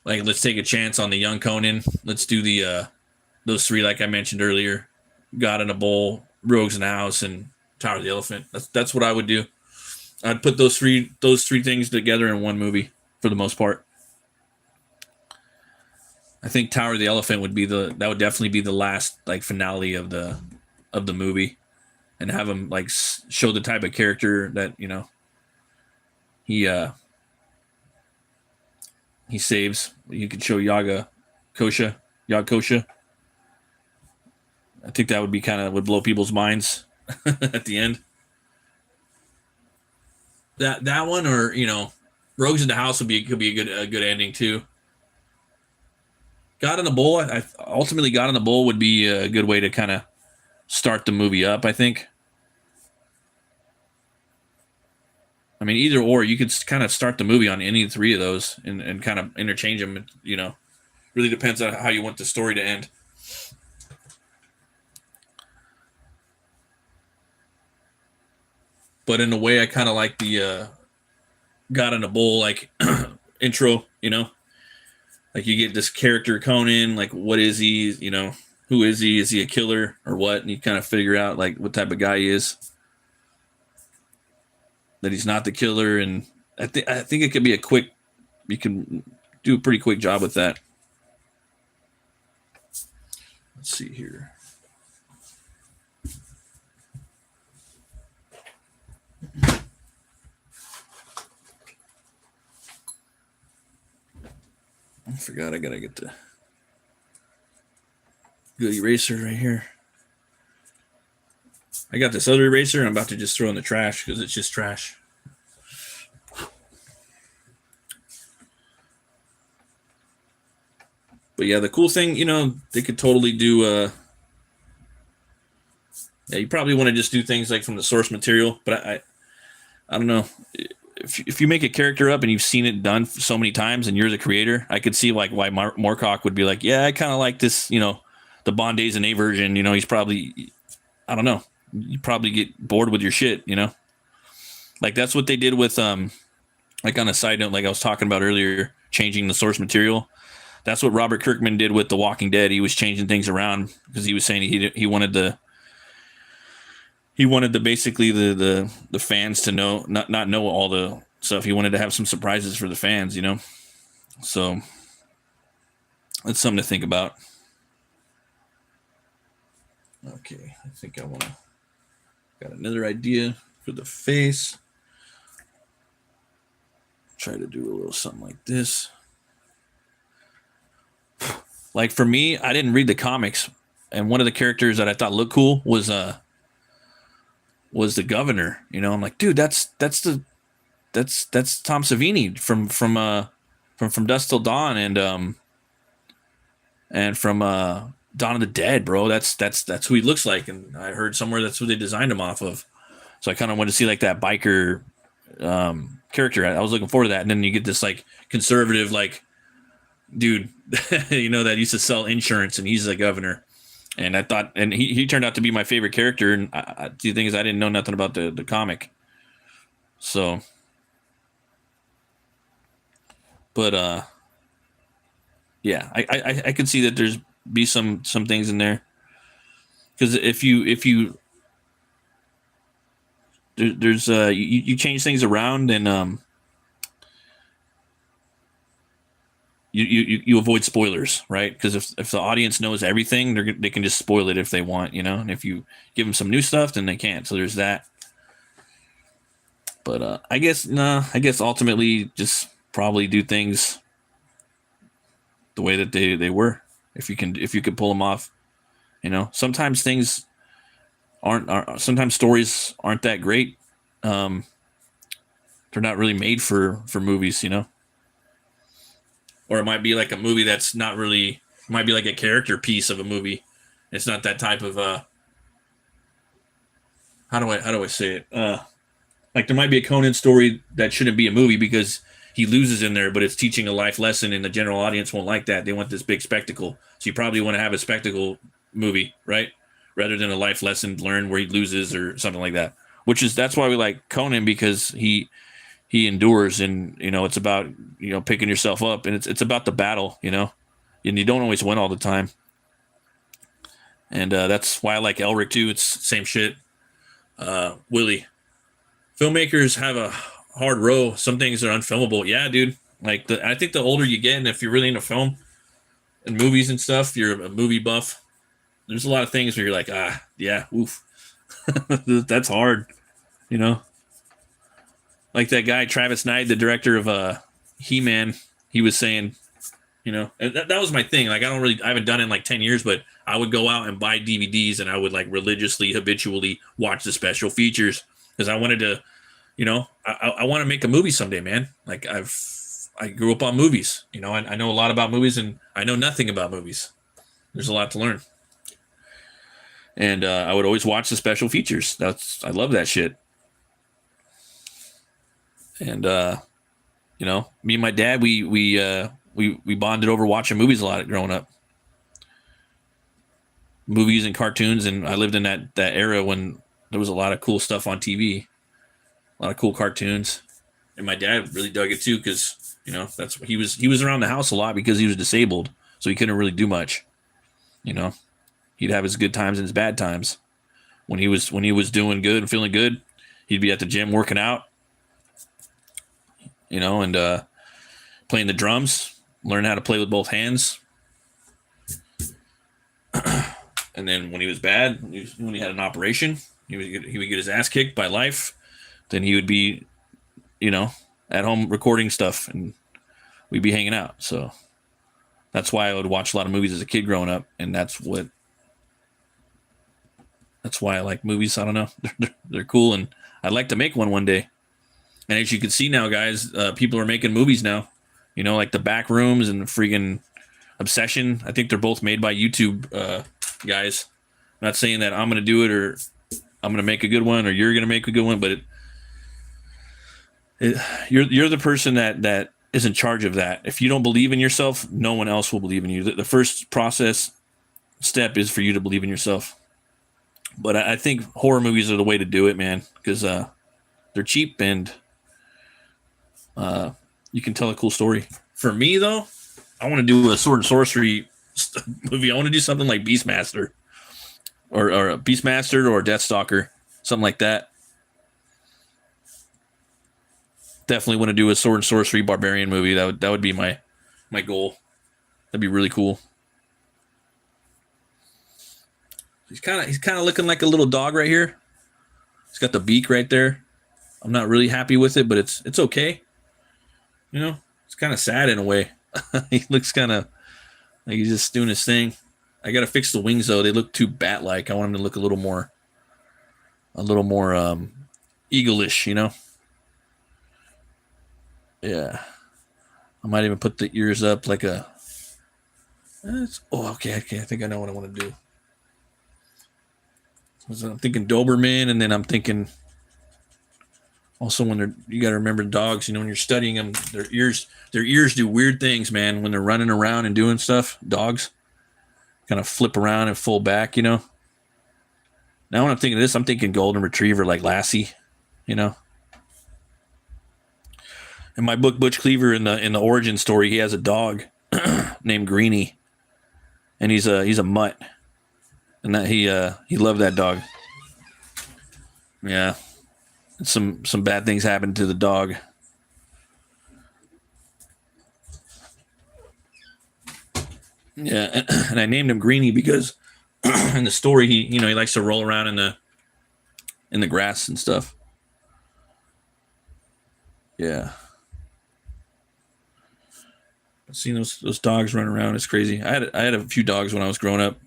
let's take a chance on the young Conan. Let's do those three like I mentioned earlier: God in a Bowl, Rogues in the House, and Tower of the Elephant. That's what I would do. I'd put those three things together in one movie for the most part. I think Tower of the Elephant would definitely be the last like finale of the movie, and have him like show the type of character that he saves. You could show Yag Kosha. I think that would blow people's minds at the end. That one, or Rogues in the House could be a good ending too. God in the Bowl, ultimately God in the Bowl would be a good way to kind of start the movie up, I think. I mean, either or, you could kind of start the movie on any three of those and kind of interchange them, really depends on how you want the story to end. But in a way, I kind of like the God in the Bowl, like intro, like you get this character Conan, like what is he, who is he? Is he a killer or what? And you kind of figure out like what type of guy he is. That he's not the killer, and I think it could be you can do a pretty quick job with that. Let's see here. I forgot I gotta get the good eraser right here. I got this other eraser I'm about to just throw in the trash because it's just trash. But yeah, the cool thing, they could totally do. Yeah, you probably want to just do things like from the source material, but I don't know. If you make a character up and you've seen it done so many times and you're the creator, I could see like why Moorcock would be like, yeah, I kind of like this, the Bond Days and A version. He's probably, I don't know, you probably get bored with your shit, like that's what they did with like on a side note, like I was talking about earlier, changing the source material. That's what Robert Kirkman did with The Walking Dead. He was changing things around because he was saying he wanted basically the fans to not know all the stuff. He wanted to have some surprises for the fans, So that's something to think about. Okay, I think I got another idea for the face. Try to do a little something like this. Like for me, I didn't read the comics, and one of the characters that I thought looked cool was the governor. I'm like, dude, that's Tom Savini from Dusk Till Dawn and from Dawn of the Dead, bro. That's who he looks like, and I heard somewhere that's who they designed him off of. So I kind of wanted to see like that biker character. I was looking forward to that, and then you get this like conservative like dude, that used to sell insurance, and he's the governor. And I thought, and he turned out to be my favorite character. And the thing is, I didn't know nothing about the comic. So, but yeah, I could see that there's be some things in there, because if you there's you change things around, and you avoid spoilers, right? Because if the audience knows everything, they can just spoil it if they want, and if you give them some new stuff, then they can't. So there's that. But I guess ultimately just probably do things the way that they were, if you can pull them off. Sometimes things sometimes stories aren't that great. They're not really made for movies, or it might be like a movie that's not really, it might be like a character piece of a movie. It's not that type of how do I say it? Like there might be a Conan story that shouldn't be a movie because he loses in there, but it's teaching a life lesson, and the general audience won't like that. They want this big spectacle. So you probably want to have a spectacle movie, right? Rather than a life lesson learned where he loses or something like that. That's why we like Conan, because he endures, and it's about picking yourself up, and it's about the battle, and you don't always win all the time. And that's why I like Elric too. It's same shit. Willie, filmmakers have a hard row. Some things are unfilmable. Yeah, dude. Like I think the older you get, and if you're really into film and movies and stuff, you're a movie buff. There's a lot of things where you're like, yeah, oof, that's hard, Like that guy Travis Knight, the director of He-Man, he was saying, and that was my thing. Like I haven't done it in like 10 years, but I would go out and buy DVDs, and I would like religiously, habitually watch the special features, because I wanted to, I want to make a movie someday, man. Like I grew up on movies, I know a lot about movies, and I know nothing about movies. There's a lot to learn. And I would always watch the special features. I love that shit. And me and my dad, we bonded over watching movies a lot growing up. Movies and cartoons, and I lived in that era when there was a lot of cool stuff on TV, a lot of cool cartoons. And my dad really dug it too, because that's what he was around the house a lot because he was disabled, so he couldn't really do much. He'd have his good times and his bad times. When he was doing good and feeling good, he'd be at the gym working out, and playing the drums, learn how to play with both hands. And then when he was bad, when he had an operation, he would get his ass kicked by life. Then he would be, at home recording stuff, and we'd be hanging out. So that's why I would watch a lot of movies as a kid growing up, and that's why I like movies. I don't know. They're cool, and I'd like to make one day. And as you can see now, guys, people are making movies now. Like the Back Rooms and the freaking Obsession. I think they're both made by YouTube guys. I'm not saying that I'm going to do it or I'm going to make a good one or you're going to make a good one, but you're the person that is in charge of that. If you don't believe in yourself, no one else will believe in you. The first step is for you to believe in yourself. But I think horror movies are the way to do it, man, because they're cheap and you can tell a cool story. For me, though, I want to do a sword and sorcery movie. I want to do something like Beastmaster or a Beastmaster or Deathstalker, something like that. Definitely want to do a sword and sorcery barbarian movie. That would be my goal. That'd be really cool. He's kind of looking like a little dog right here. He's got the beak right there. I'm not really happy with it, but it's okay. You know, it's kind of sad in a way. He looks kind of like he's just doing his thing. I got to fix the wings though. They look too bat-like. I want him to look a little more eagle-ish, you know? Yeah. I might even put the ears up like a... okay. I think I know what I want to do. So I'm thinking Doberman, and then I'm thinking... Also, you got to remember dogs, you know, when you're studying them, their ears do weird things, man. When they're running around and doing stuff, dogs kind of flip around and full back, you know. Now when I'm thinking of this, I'm thinking golden retriever like Lassie, you know. In my book, Butch Cleaver, in the origin story, he has a dog named Greenie, and he's a mutt, and that he loved that dog. Yeah. Some bad things happened to the dog. Yeah, and I named him Greenie because in the story he likes to roll around in the grass and stuff. Yeah. Seeing those dogs run around is crazy. I had a few dogs when I was growing up.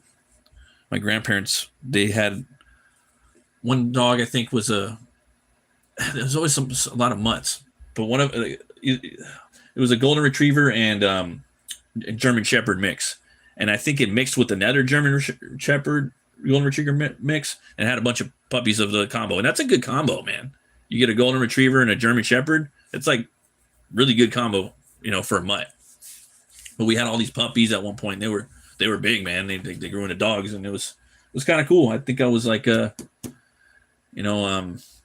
My grandparents, they had one dog. I think there was always a lot of mutts, but one of it was a golden retriever and a German Shepherd mix, and I think it mixed with another German Shepherd golden retriever mix, and had a bunch of puppies of the combo, and that's a good combo, man. You get a golden retriever and a German Shepherd, it's like really good combo, you know, for a mutt. But we had all these puppies at one point. They were big, man. They grew into dogs, and it was kind of cool. I think I was like I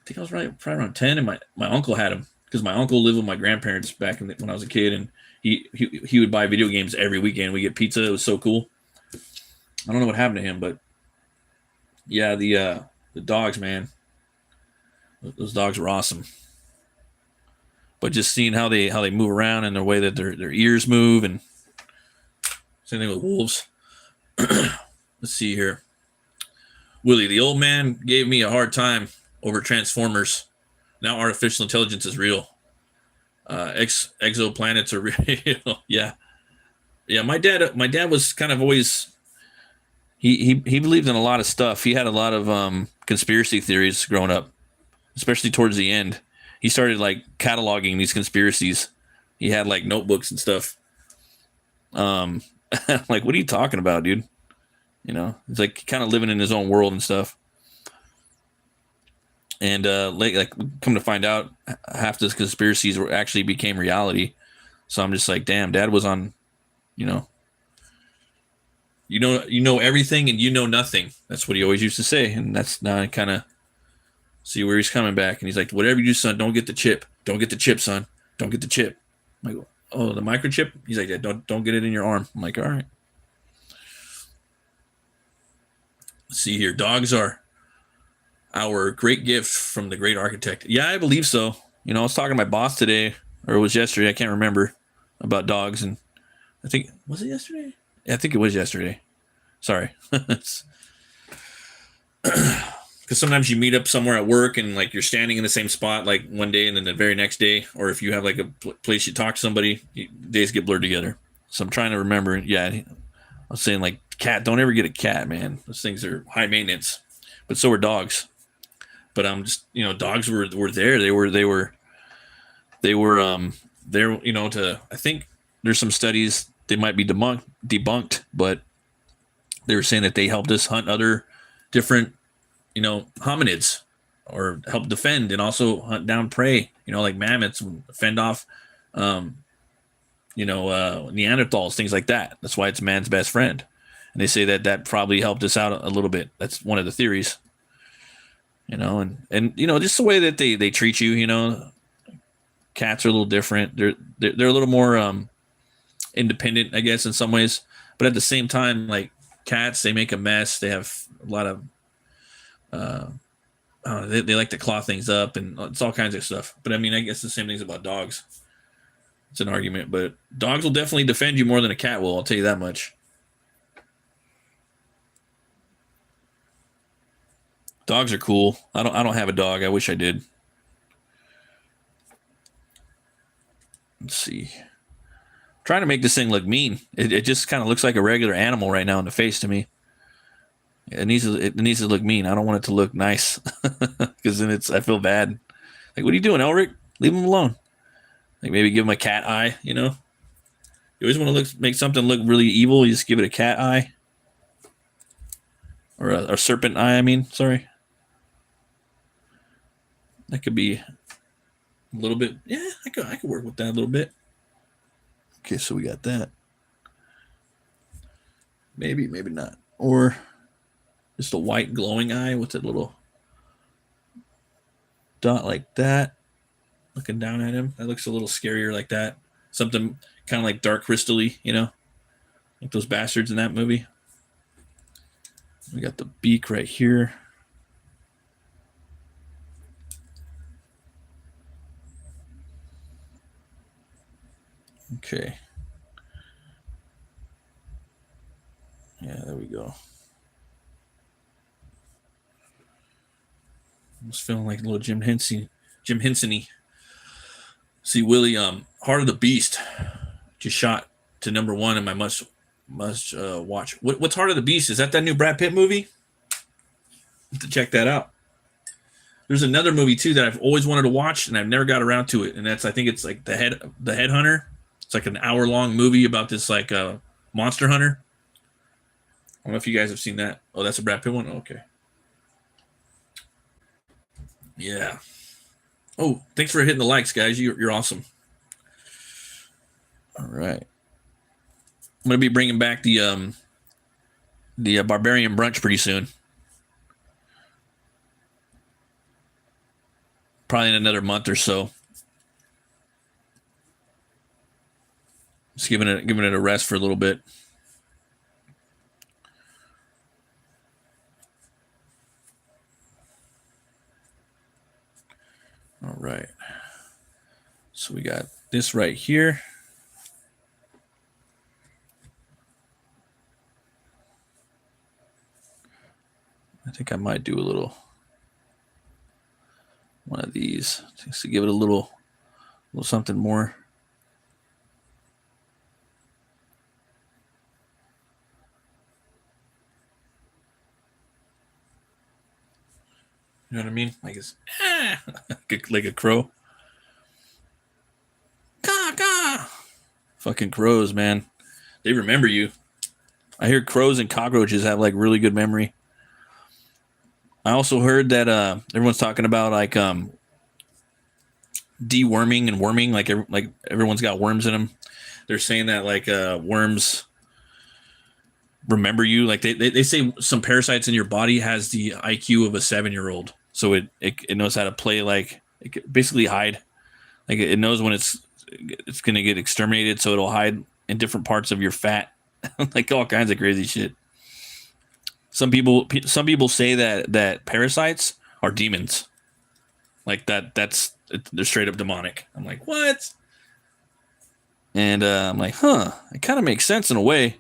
think I was probably around 10, and my uncle had him because my uncle lived with my grandparents back when I was a kid, and he would buy video games every weekend. We get pizza. It was so cool. I don't know what happened to him, but yeah, the dogs, man, those dogs were awesome. But just seeing how they move around and the way that their ears move, and same thing with wolves. Let's see here. Willie, the old man gave me a hard time over Transformers. Now artificial intelligence is real. Exoplanets are real. Yeah. My dad was kind of always. He believed in a lot of stuff. He had a lot of conspiracy theories growing up, especially towards the end. He started like cataloging these conspiracies. He had like notebooks and stuff. Like, what are you talking about, dude? You know, it's like kind of living in his own world and stuff. And like come to find out, half those conspiracies actually became reality. So I'm just like, damn, Dad was on, you know everything and you know nothing. That's what he always used to say. And that's now I kind of see where he's coming back. And he's like, whatever you do, son, don't get the chip. Don't get the chip, son. Don't get the chip. I'm like, oh, the microchip? He's like, yeah, don't get it in your arm. I'm like, all right. Let's see here. Dogs are our great gift from the great architect. Yeah, I believe so. You know, I was talking to my boss today, or it was yesterday, I can't remember, about dogs. And I think, was it yesterday? Yeah, I think it was yesterday. Sorry. Because sometimes you meet up somewhere at work and like you're standing in the same spot like one day and then the very next day, or if you have like a place you talk to somebody, days get blurred together. So I'm trying to remember. Yeah, I was saying like cat, don't ever get a cat, man. Those things are high maintenance, but so are dogs. But I'm just, you know, dogs were there. They were there, you know, I think there's some studies they might be debunked, but they were saying that they helped us hunt other different, hominids, or help defend and also hunt down prey, like mammoths, fend off, Neanderthals, things like that. That's why it's man's best friend. And they say that probably helped us out a little bit. That's one of the theories, and just the way that they treat you, cats are a little different. They're a little more independent, I guess, in some ways. But at the same time, like cats, they make a mess. They have a lot of, they like to claw things up, and it's all kinds of stuff. But I mean, I guess the same things about dogs. It's an argument, but dogs will definitely defend you more than a cat will. I'll tell you that much. Dogs are cool. I don't have a dog. I wish I did. Let's see. Trying to make this thing look mean. It just kind of looks like a regular animal right now in the face to me. It needs to look mean. I don't want it to look nice because then I feel bad. Like, what are you doing, Elric? Leave him alone. Like, maybe give him a cat eye. You always want to make something look really evil. You just give it a cat eye, or a serpent eye. I mean, sorry. That could be a little bit. Yeah, I could work with that a little bit. Okay, so we got that. Maybe not. Or just a white glowing eye with a little dot like that, looking down at him. That looks a little scarier like that. Something kind of like Dark Crystal-y, like those bastards in that movie. We got the beak right here. Okay. Yeah, there we go. I was feeling like a little Jim Henson-y. See, Willie, Heart of the Beast just shot to #1 in my must watch. What's Heart of the Beast? Is that new Brad Pitt movie? To check that out. There's another movie too that I've always wanted to watch and I've never got around to it, and I think it's like the Headhunter. It's like an hour-long movie about this like monster hunter. I don't know if you guys have seen that. Oh, that's a Brad Pitt one? Oh, okay. Yeah. Oh, thanks for hitting the likes, guys. You're awesome. All right. I'm going to be bringing back the Barbarian Brunch pretty soon. Probably in another month or so. Just giving it a rest for a little bit. All right. So we got this right here. I think I might do a little one of these just to give it a little something more. You know what I mean? Like it's like a crow. Caw. Fucking crows, man. They remember you. I hear crows and cockroaches have like really good memory. I also heard that everyone's talking about like deworming and worming, like everyone's got worms in them. They're saying that like worms remember you. Like they say some parasites in your body has the IQ of a 7-year-old. So it knows how to play, like it can basically hide. Like it knows when it's going to get exterminated, so it'll hide in different parts of your fat. Like all kinds of crazy shit. Some people say that parasites are demons. Like they're straight up demonic. I'm like, what? And I'm like, huh, it kind of makes sense in a way.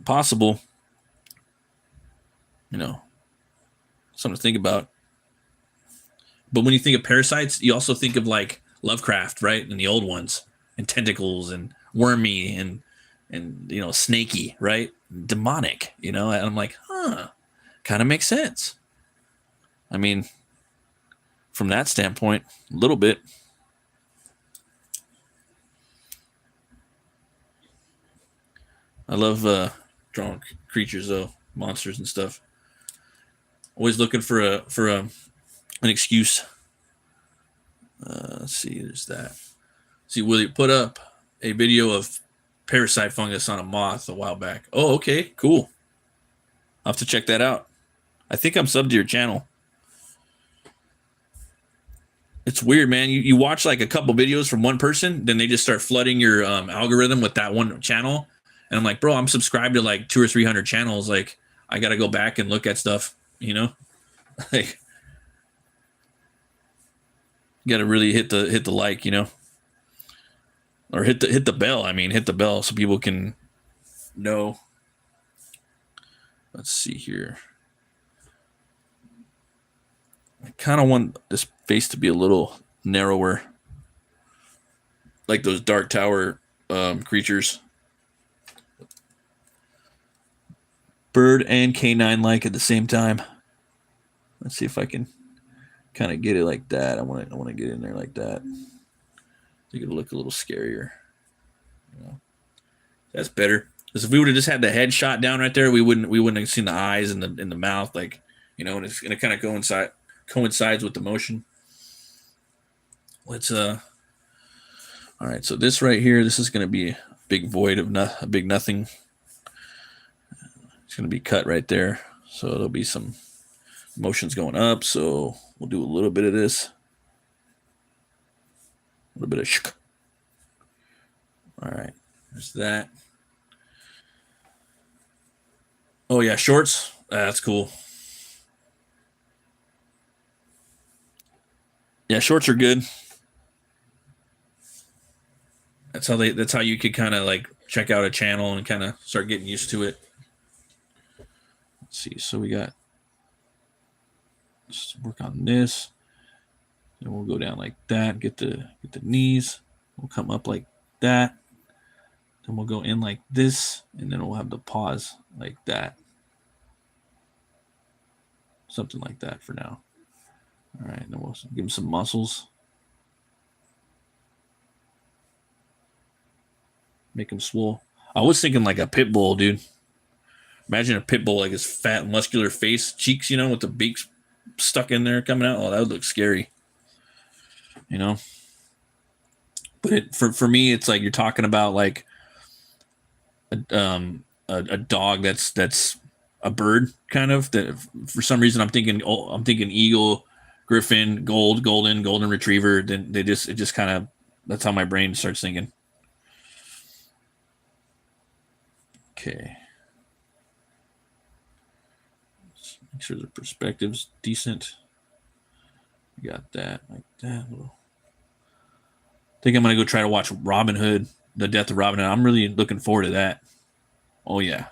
Possible. Something to think about. But when you think of parasites, you also think of like Lovecraft, right? And the old ones, and tentacles and wormy and snaky, right? Demonic, and I'm like, huh, kind of makes sense. I mean, from that standpoint, a little bit. I love drawing creatures though, monsters and stuff. Always looking for an excuse. Let's see, there's that. See, Willie put up a video of parasite fungus on a moth a while back. Oh, okay, cool. I'll have to check that out. I think I'm subbed to your channel. It's weird, man. You watch like a couple videos from one person, then they just start flooding your algorithm with that one channel. And I'm like, bro, I'm subscribed to like 200 or 300 channels. Like, I got to go back and look at stuff, you know? Like, you got to really hit the like, you know? Or hit the bell. I mean, hit the bell so people can know. Let's see here. I kind of want this face to be a little narrower, like those Dark Tower creatures. Bird and canine like at the same time. Let's see if I can kind of get it like that. I want to get in there like that. So it'll look a little scarier. You know, that's better. Because if we would have just had the head shot down right there, we wouldn't have seen the eyes and the mouth, like, you know, and it's gonna kind of coincides with the motion. Let's all right, so this right here, this is gonna be a big void of a big nothing. It's gonna be cut right there, so there'll be some motions going up. So we'll do a little bit of this, a little bit of shk. All right, there's that. Oh yeah, shorts. That's cool. Yeah, shorts are good. That's how you could kind of like check out a channel and kind of start getting used to it. Let's see. So let's work on this. And we'll go down like that. Get the knees. We'll come up like that. Then we'll go in like this, and then we'll have the paws like that. Something like that for now. All right, then we'll give him some muscles. Make him swole. I was thinking like a pit bull, dude. Imagine a pit bull, like his fat, muscular face, cheeks, you know, with the beaks stuck in there coming out. Oh, that would look scary. You know? But for me, it's like you're talking about like a dog that's a bird, kind of. That for some reason I'm thinking eagle, griffin, golden retriever. Then it just kind of, that's how my brain starts thinking. Okay. Let's make sure the perspective's decent. We got that like that. I think I'm gonna go try to watch Robin Hood, The Death of Robin Hood. I'm really looking forward to that. Oh yeah.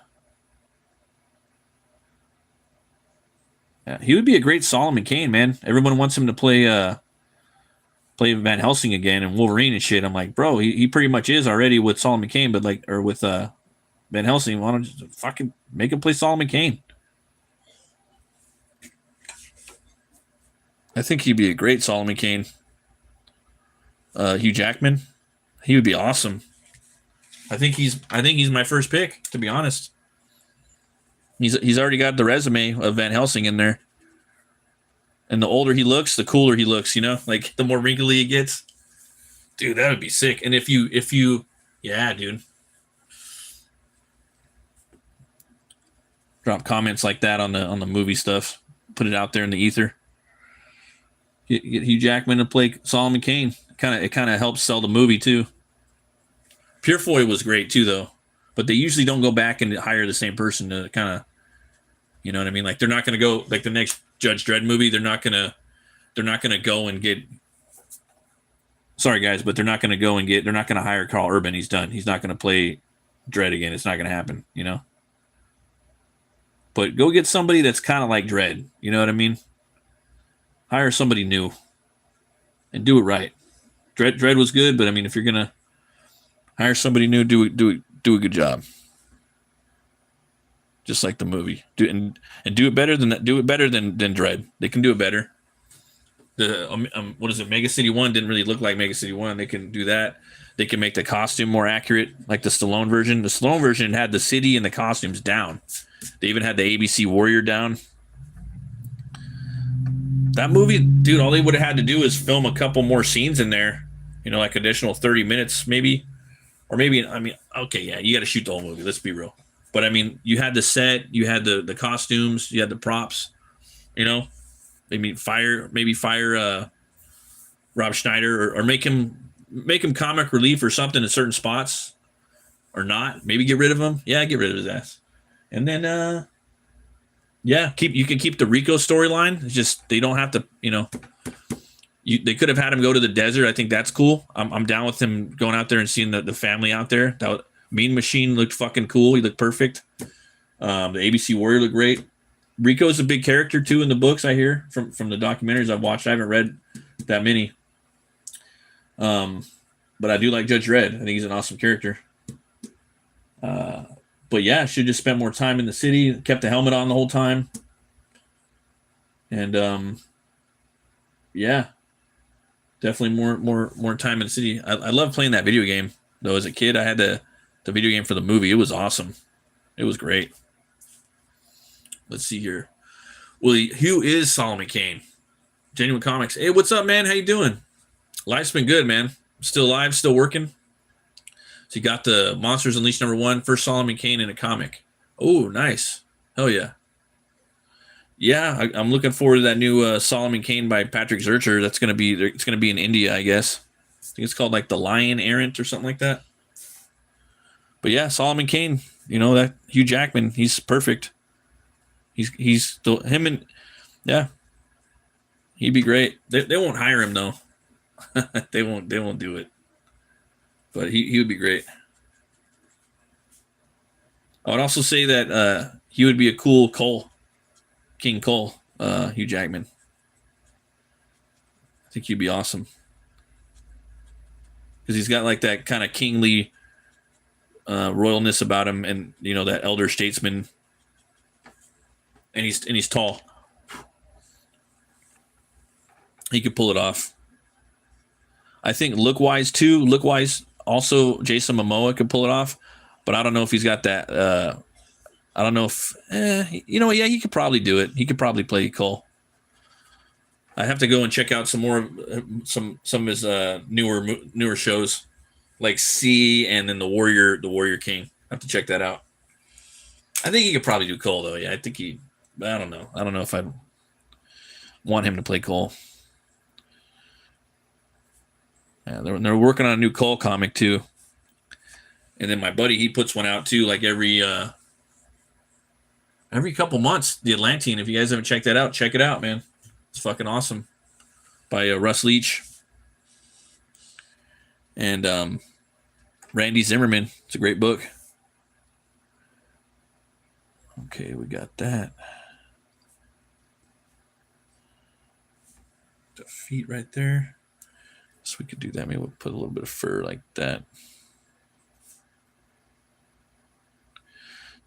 Yeah, he would be a great Solomon Kane, man. Everyone wants him to play Van Helsing again and Wolverine and shit. I'm like, bro, he pretty much is already with Solomon Kane, but like, or with Van Helsing. Why don't you fucking make him play Solomon Kane? I think he'd be a great Solomon Kane. Hugh Jackman, he would be awesome. I think he's my first pick, to be honest. He's already got the resume of Van Helsing in there. And the older he looks, the cooler he looks, you know? Like the more wrinkly he gets. Dude, that would be sick. And if you yeah, dude. Drop comments like that on the movie stuff. Put it out there in the ether. Get Hugh Jackman to play Solomon Kane. It kind of helps sell the movie too. Purefoy was great too, though. But they usually don't go back and hire the same person to kind of, you know what I mean? Like they're not going to go like the next Judge Dredd movie. They're not going to go and get. Sorry guys, but they're not going to go and get. They're not going to hire Carl Urban. He's done. He's not going to play Dredd again. It's not going to happen. You know. But go get somebody that's kind of like Dredd. You know what I mean? Hire somebody new and do it right. Dredd was good, but I mean, if you're gonna hire somebody new, do a good job. Just like the movie, do it better than Dredd. They can do it better. The what is it? Mega City 1 didn't really look like Mega City 1. They can do that. they can make the costume more accurate, like the Stallone version. The Stallone version had the city and the costumes down. They even had the ABC Warrior down. That movie, dude, all they would have had to do is film a couple more scenes in there, you know, like additional 30 minutes maybe. Or maybe, I mean, okay, yeah, you got to shoot the whole movie. Let's be real. But I mean, you had the set, you had the costumes, you had the props, you know, maybe fire Rob Schneider or make him comic relief or something in certain spots or not. Maybe get rid of him. Yeah, get rid of his ass. And then, yeah, you can keep the Rico storyline. It's just they don't have to, you know. They could have had him go to the desert. I think that's cool. I'm down with him going out there and seeing the family out there. Mean Machine looked fucking cool. He looked perfect. The ABC Warrior looked great. Rico's a big character too in the books. I hear from the documentaries I've watched. I haven't read that many. But I do like Judge Dredd. I think he's an awesome character. But yeah, should just spent more time in the city. Kept the helmet on the whole time. And yeah. Definitely more time in the city. I love playing that video game, though. As a kid, I had the video game for the movie. It was awesome. It was great. Let's see here. Well, who is Solomon Kane? Genuine Comics. Hey, what's up, man? How you doing? Life's been good, man. Still alive, still working. So you got the Monsters Unleashed #1, first Solomon Kane in a comic. Oh, nice. Hell yeah. Yeah, I'm looking forward to that new Solomon Kane by Patrick Zurcher. It's gonna be in India, I guess. I think it's called like The Lion Errant or something like that. But yeah, Solomon Kane, you know, that Hugh Jackman, he's perfect. He's still him and yeah, he'd be great. They won't hire him though. they won't do it. But he would be great. I would also say that he would be a cool King Cole, Hugh Jackman. I think he'd be awesome because he's got like that kind of kingly royalness about him, and you know that elder statesman, and he's tall. He could pull it off. I think look wise also Jason Momoa could pull it off, but I don't know if he's got that. I don't know if, you know, yeah, he could probably do it. He could probably play Cole. I have to go and check out some more, some of his newer shows, like C and then the Warrior King. I have to check that out. I think he could probably do Cole though. Yeah, I think I don't know. I don't know if I'd want him to play Cole. Yeah, they're working on a new Cole comic too. And then my buddy, he puts one out too, like every couple months. The Atlantean. If you guys haven't checked that out, check it out, man. It's fucking awesome. By Russ Leach and Randy Zimmerman. It's a great book. Okay, we got that. The feet right there. So we could do that. Maybe we'll put a little bit of fur like that.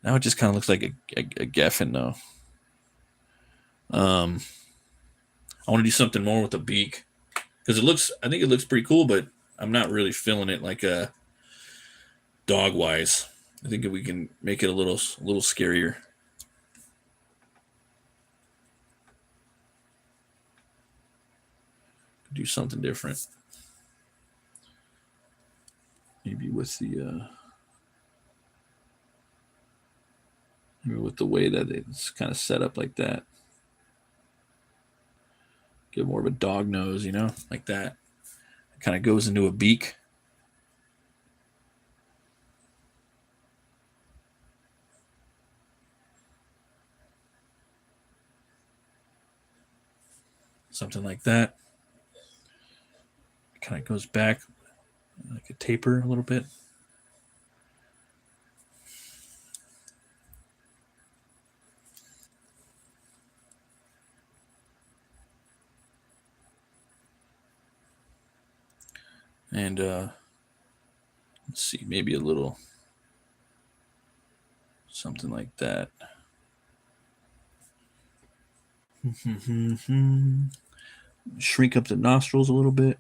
Now it just kind of looks like a Geffen, though. I want to do something more with the beak because I think it looks pretty cool, but I'm not really feeling it like a dog wise. I think if we can make it a little scarier. Do something different. Maybe with the way that it's kind of set up like that. Get more of a dog nose, you know, like that. It kind of goes into a beak. Something like that. Kind of goes back like a taper a little bit. And let's see, maybe a little something like that. Shrink up the nostrils a little bit.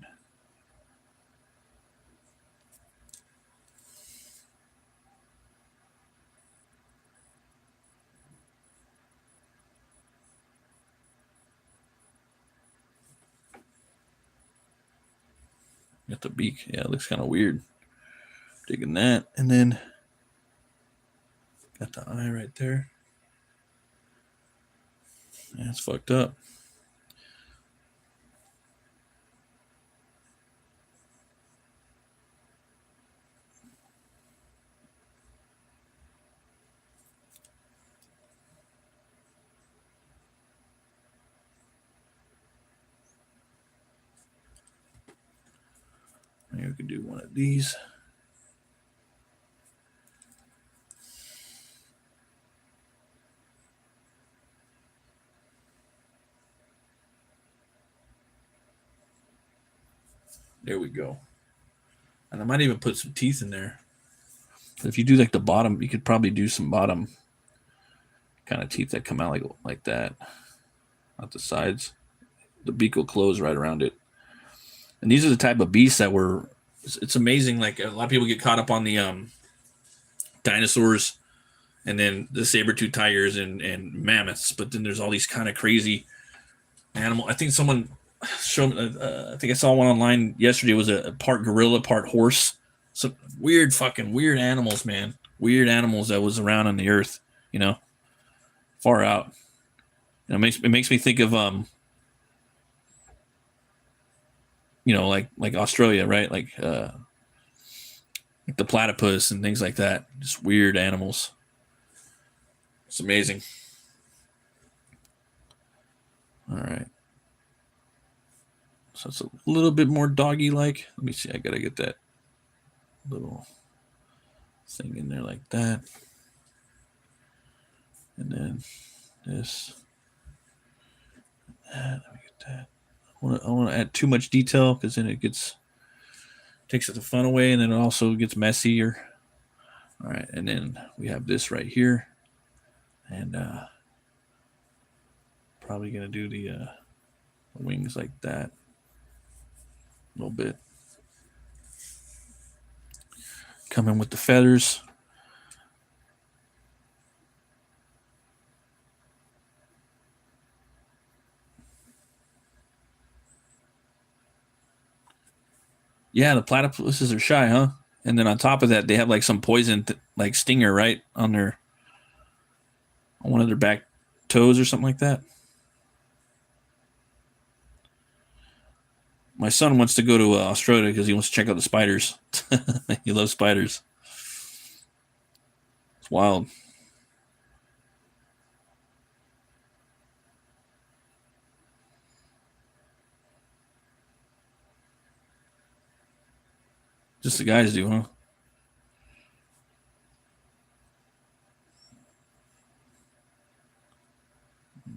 Got the beak. Yeah, it looks kind of weird. Digging that. And then got the eye right there. Yeah, it's fucked up. Maybe we could do one of these. There we go. And I might even put some teeth in there. If you do like the bottom, you could probably do some bottom kind of teeth that come out like that. Not the sides. The beak will close right around it. And these are the type of beasts that were, it's amazing. Like a lot of people get caught up on the dinosaurs and then the saber-tooth tigers and mammoths. But then there's all these kind of crazy animal. I think someone showed me, I think I saw one online yesterday. It was a part gorilla, part horse. Some weird animals, man. Weird animals that was around on the earth, you know, far out. And it makes me think of you know, like Australia, right? Like the platypus and things like that. Just weird animals. It's amazing. All right. So it's a little bit more doggy-like. Let me see. I gotta get that little thing in there like that. And then this. Let me get that. I want to add too much detail because then it takes the fun away, and then it also gets messier. All right, and then we have this right here, and probably gonna do the wings like that a little bit. Come in with the feathers. Yeah, the platypuses are shy, huh? And then on top of that, they have like some poison, like stinger, right on one of their back toes or something like that. My son wants to go to Australia because he wants to check out the spiders. He loves spiders. It's wild. Just the guys do, huh?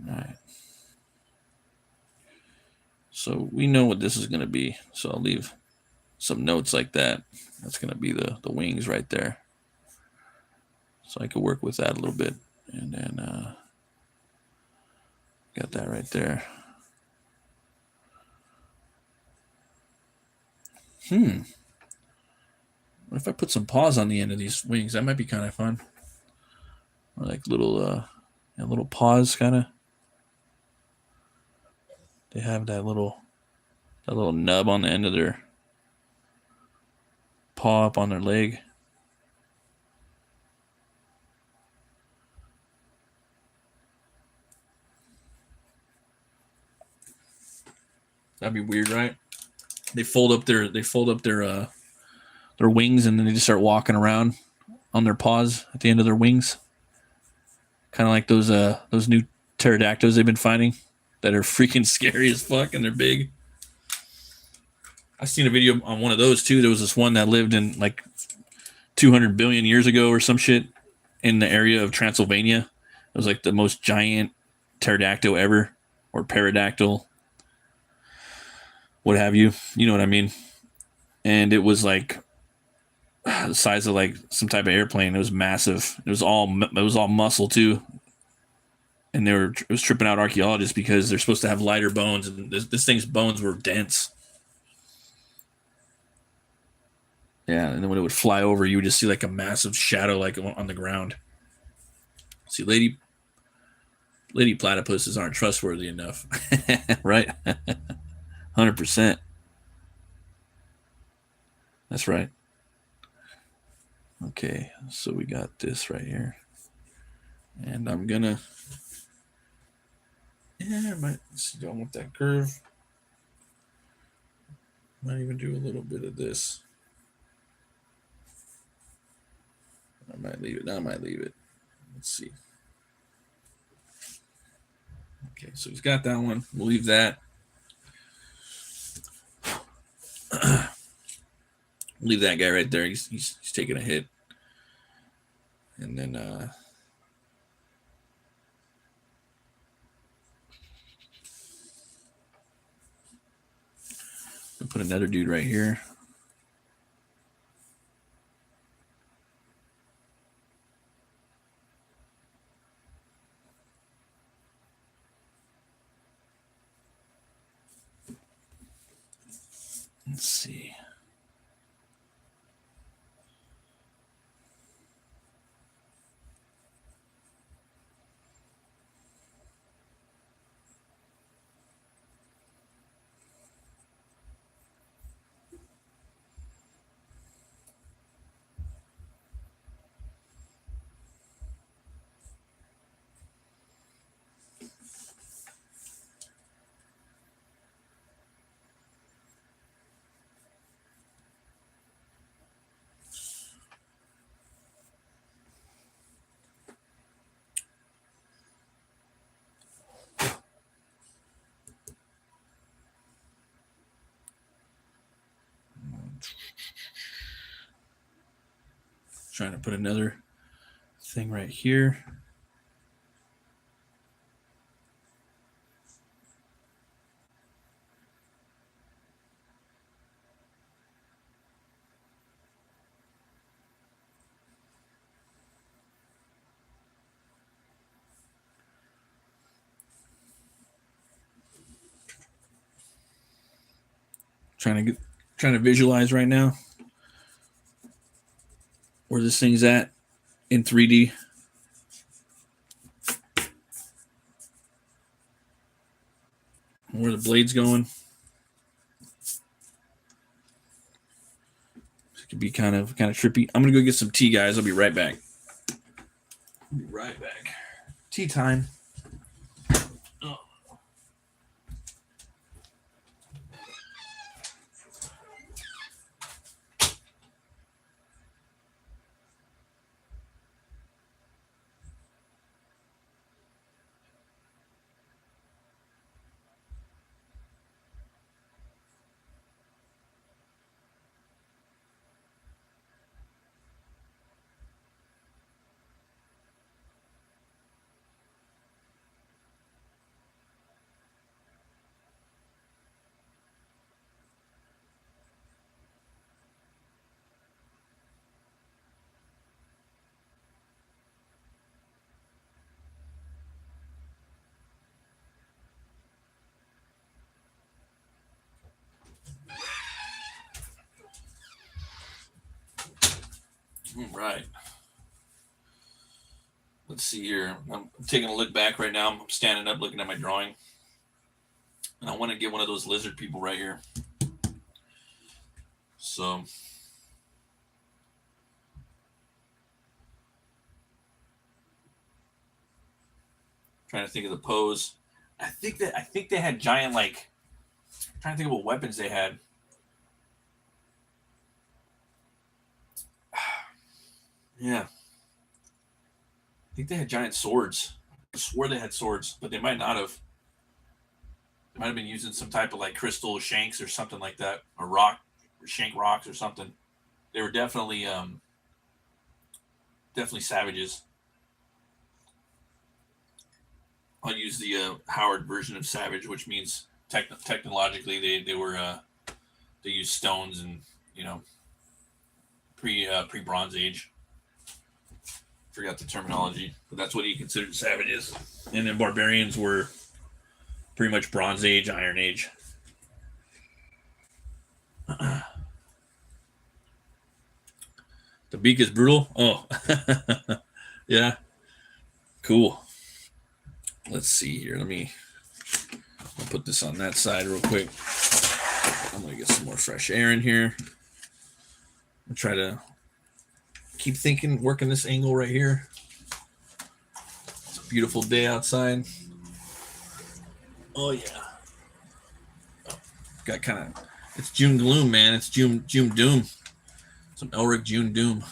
All right. So we know what this is going to be. So I'll leave some notes like that. That's going to be the wings right there. So I could work with that a little bit. And then got that right there. What if I put some paws on the end of these wings? That might be kind of fun. Or like little paws, kind of. They have that little nub on the end of their paw up on their leg. That'd be weird, right? They fold up their wings, and then they just start walking around on their paws at the end of their wings. Kind of like those new pterodactyls they've been finding that are freaking scary as fuck, and they're big. I seen a video on one of those too. There was this one that lived in like 200 billion years ago or some shit in the area of Transylvania. It was like the most giant pterodactyl ever, or pterodactyl, what have you. You know what I mean? And it was like the size of like some type of airplane. It was massive. It was all muscle too. And it was tripping out archaeologists because they're supposed to have lighter bones, and this thing's bones were dense. Yeah, and then when it would fly over, you would just see like a massive shadow like on the ground. See, lady platypuses aren't trustworthy enough, right? 100%. That's right. Okay, so we got this right here. And I'm gonna, I might see, I want that curve. Might even do a little bit of this. I might leave it. No, I might leave it. Let's see. Okay, so he's got that one. We'll leave that. Leave that guy right there. He's taking a hit. And then we'll put another dude right here. Let's see. Trying to put another thing right here. Trying to visualize right now where this thing's at in 3D. Where the blade's going. It could be kind of trippy. I'm gonna go get some tea, guys. I'll be right back. Tea time. Oh. All right. Let's see here. I'm taking a look back right now. I'm standing up looking at my drawing. And I want to get one of those lizard people right here. So trying to think of the pose. I think they had giant, like, I'm trying to think of what weapons they had. Yeah. I think they had giant swords. I swore they had swords, but they might not have. They might have been using some type of like crystal shanks or something like that, or rock, or shank rocks or something. They were definitely savages. I'll use the Howard version of savage, which means technologically they used stones and pre Bronze Age. Forgot the terminology, but that's what he considered savages. And then barbarians were pretty much Bronze Age, Iron Age. The beak is brutal. Oh, yeah, cool. Let's see here. I'll put this on that side real quick. I'm gonna get some more fresh air in here. I'll try to keep thinking, working this angle right here. It's a beautiful day outside. Oh yeah. Got kind of, it's June gloom, man. It's June doom. Some Elric June doom.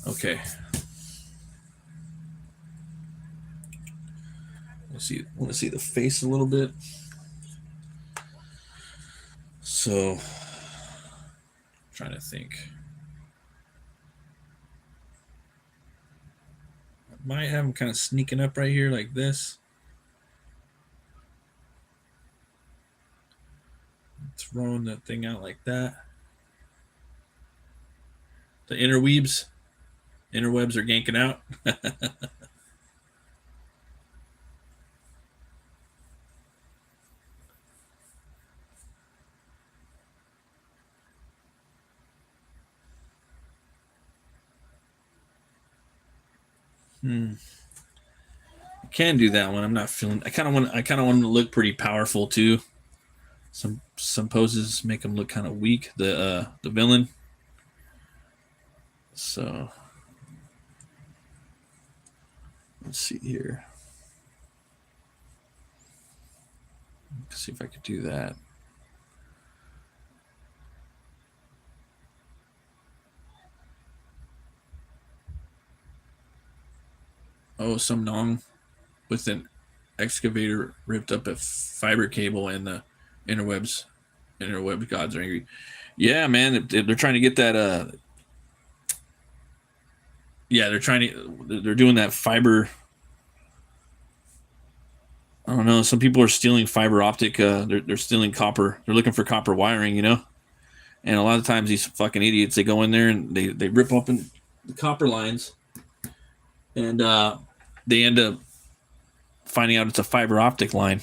Okay. Want to see the face a little bit. So, trying to think. I might have him kind of sneaking up right here like this. Throwing that thing out like that. The interwebs are ganking out. I can do that one. I'm not feeling. I kind of want him to look pretty powerful too. Some poses make him look kind of weak. The villain. So let's see here. Let's see if I could do that. Oh, some Nong with an excavator ripped up a fiber cable, and the interweb gods are angry. Yeah, man, they're trying to get that. Yeah, they're doing that fiber. I don't know. Some people are stealing fiber optic. They're stealing copper. They're looking for copper wiring, you know. And a lot of times these fucking idiots, they go in there and they rip open the copper lines, and they end up finding out it's a fiber optic line.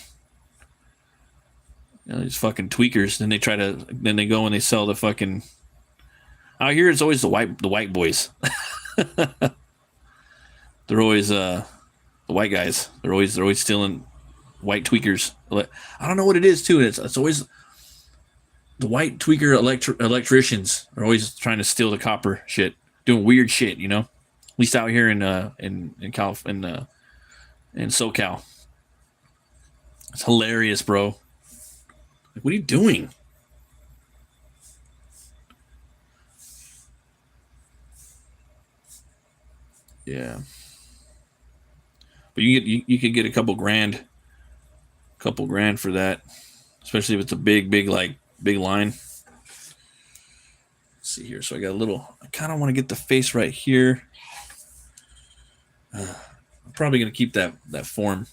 You know, these fucking tweakers. Then they go and they sell the fucking. Out here, it's always the white boys. They're always the white guys. They're always stealing white tweakers. I don't know what it is too. It's always the white tweaker electricians are always trying to steal the copper shit, doing weird shit. You know, at least out here in SoCal. It's hilarious, bro. Like, what are you doing? Yeah. But you could get a couple grand for that, especially if it's a big line. Let's see here. So I kind of want to get the face right here. I'm probably going to keep that form.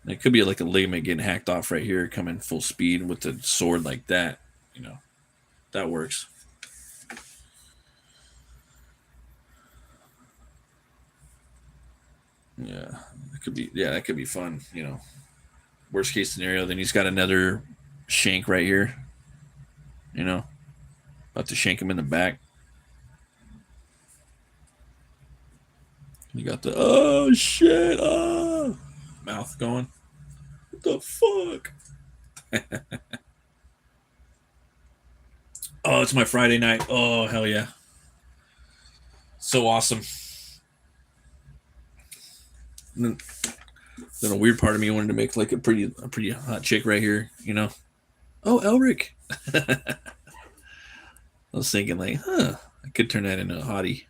And it could be like a ligament getting hacked off right here, coming full speed with the sword like that. You know, that works. Yeah, that could be fun. You know, worst case scenario, then he's got another shank right here. You know, about to shank him in the back. You got the oh shit, mouth going. What the fuck? Oh, it's my Friday night. Oh hell yeah, so awesome. And then a weird part of me wanted to make like a pretty hot chick right here, you know. Oh, Elric. I was thinking like, I could turn that into a hottie.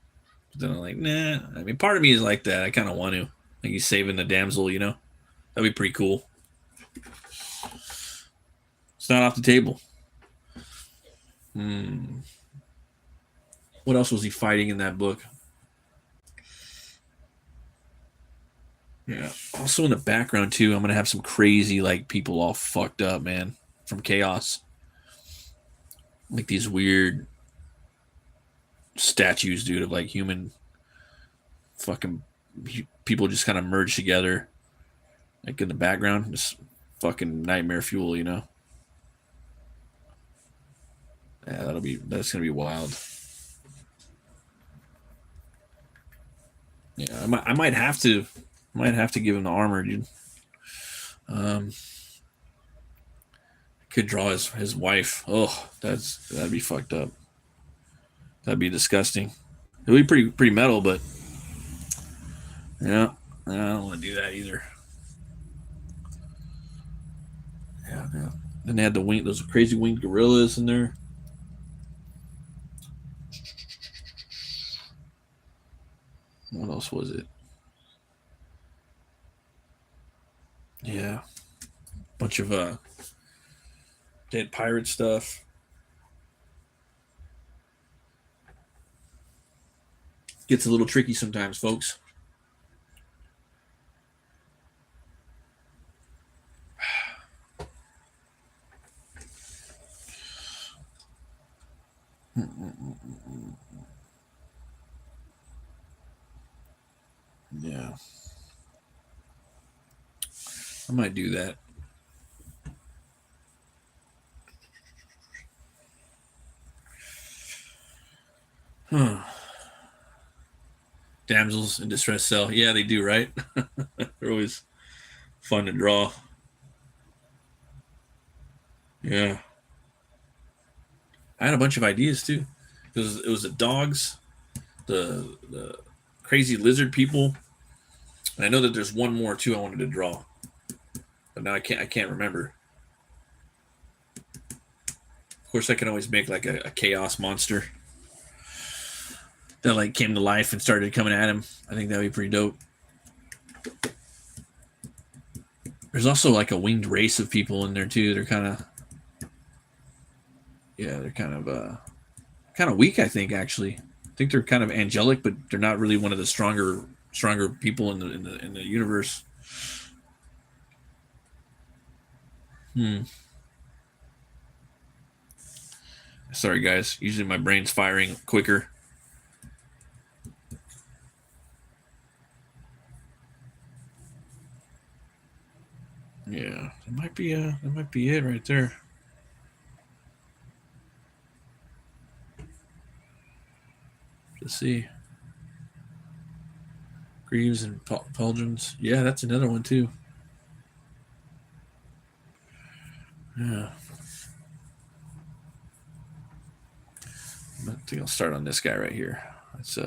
But then I'm like, nah. I mean, part of me is like that. I kind of want to. Like he's saving the damsel, you know. That'd be pretty cool. It's not off the table. What else was he fighting in that book? Yeah. Also in the background too, I'm gonna have some crazy like people all fucked up, man, from chaos. Like these weird statues, dude, of like human fucking people just kind of merged together, like in the background, just fucking nightmare fuel, you know. Yeah, that's gonna be wild. Yeah, I might have to give him the armor, dude. Could draw his wife. Oh, that'd be fucked up. That'd be disgusting. It would be pretty metal, but yeah, I don't want to do that either. Yeah, yeah. Then they had those crazy winged gorillas in there. What else was it? Yeah, bunch of dead pirate stuff. Gets a little tricky sometimes, folks. Yeah, I might do that. Huh. Damsels in distress sell. Yeah, they do, right? They're always fun to draw. Yeah, I had a bunch of ideas too. It was the dogs, the crazy lizard people, and I know that there's one more too I wanted to draw, but now I can't remember. Of course, I can always make like a chaos monster that like came to life and started coming at him. I think that'd be pretty dope. There's also like a winged race of people in there too. They're kind of yeah, they're kind of weak. I think actually, I think they're kind of angelic, but they're not really one of the stronger people in the universe. Hmm. Sorry, guys. Usually my brain's firing quicker. Yeah, that might be it right there. Let's see. Greaves and Pauldrons. Yeah, that's another one too. Yeah. I think I'll start on this guy right here. That's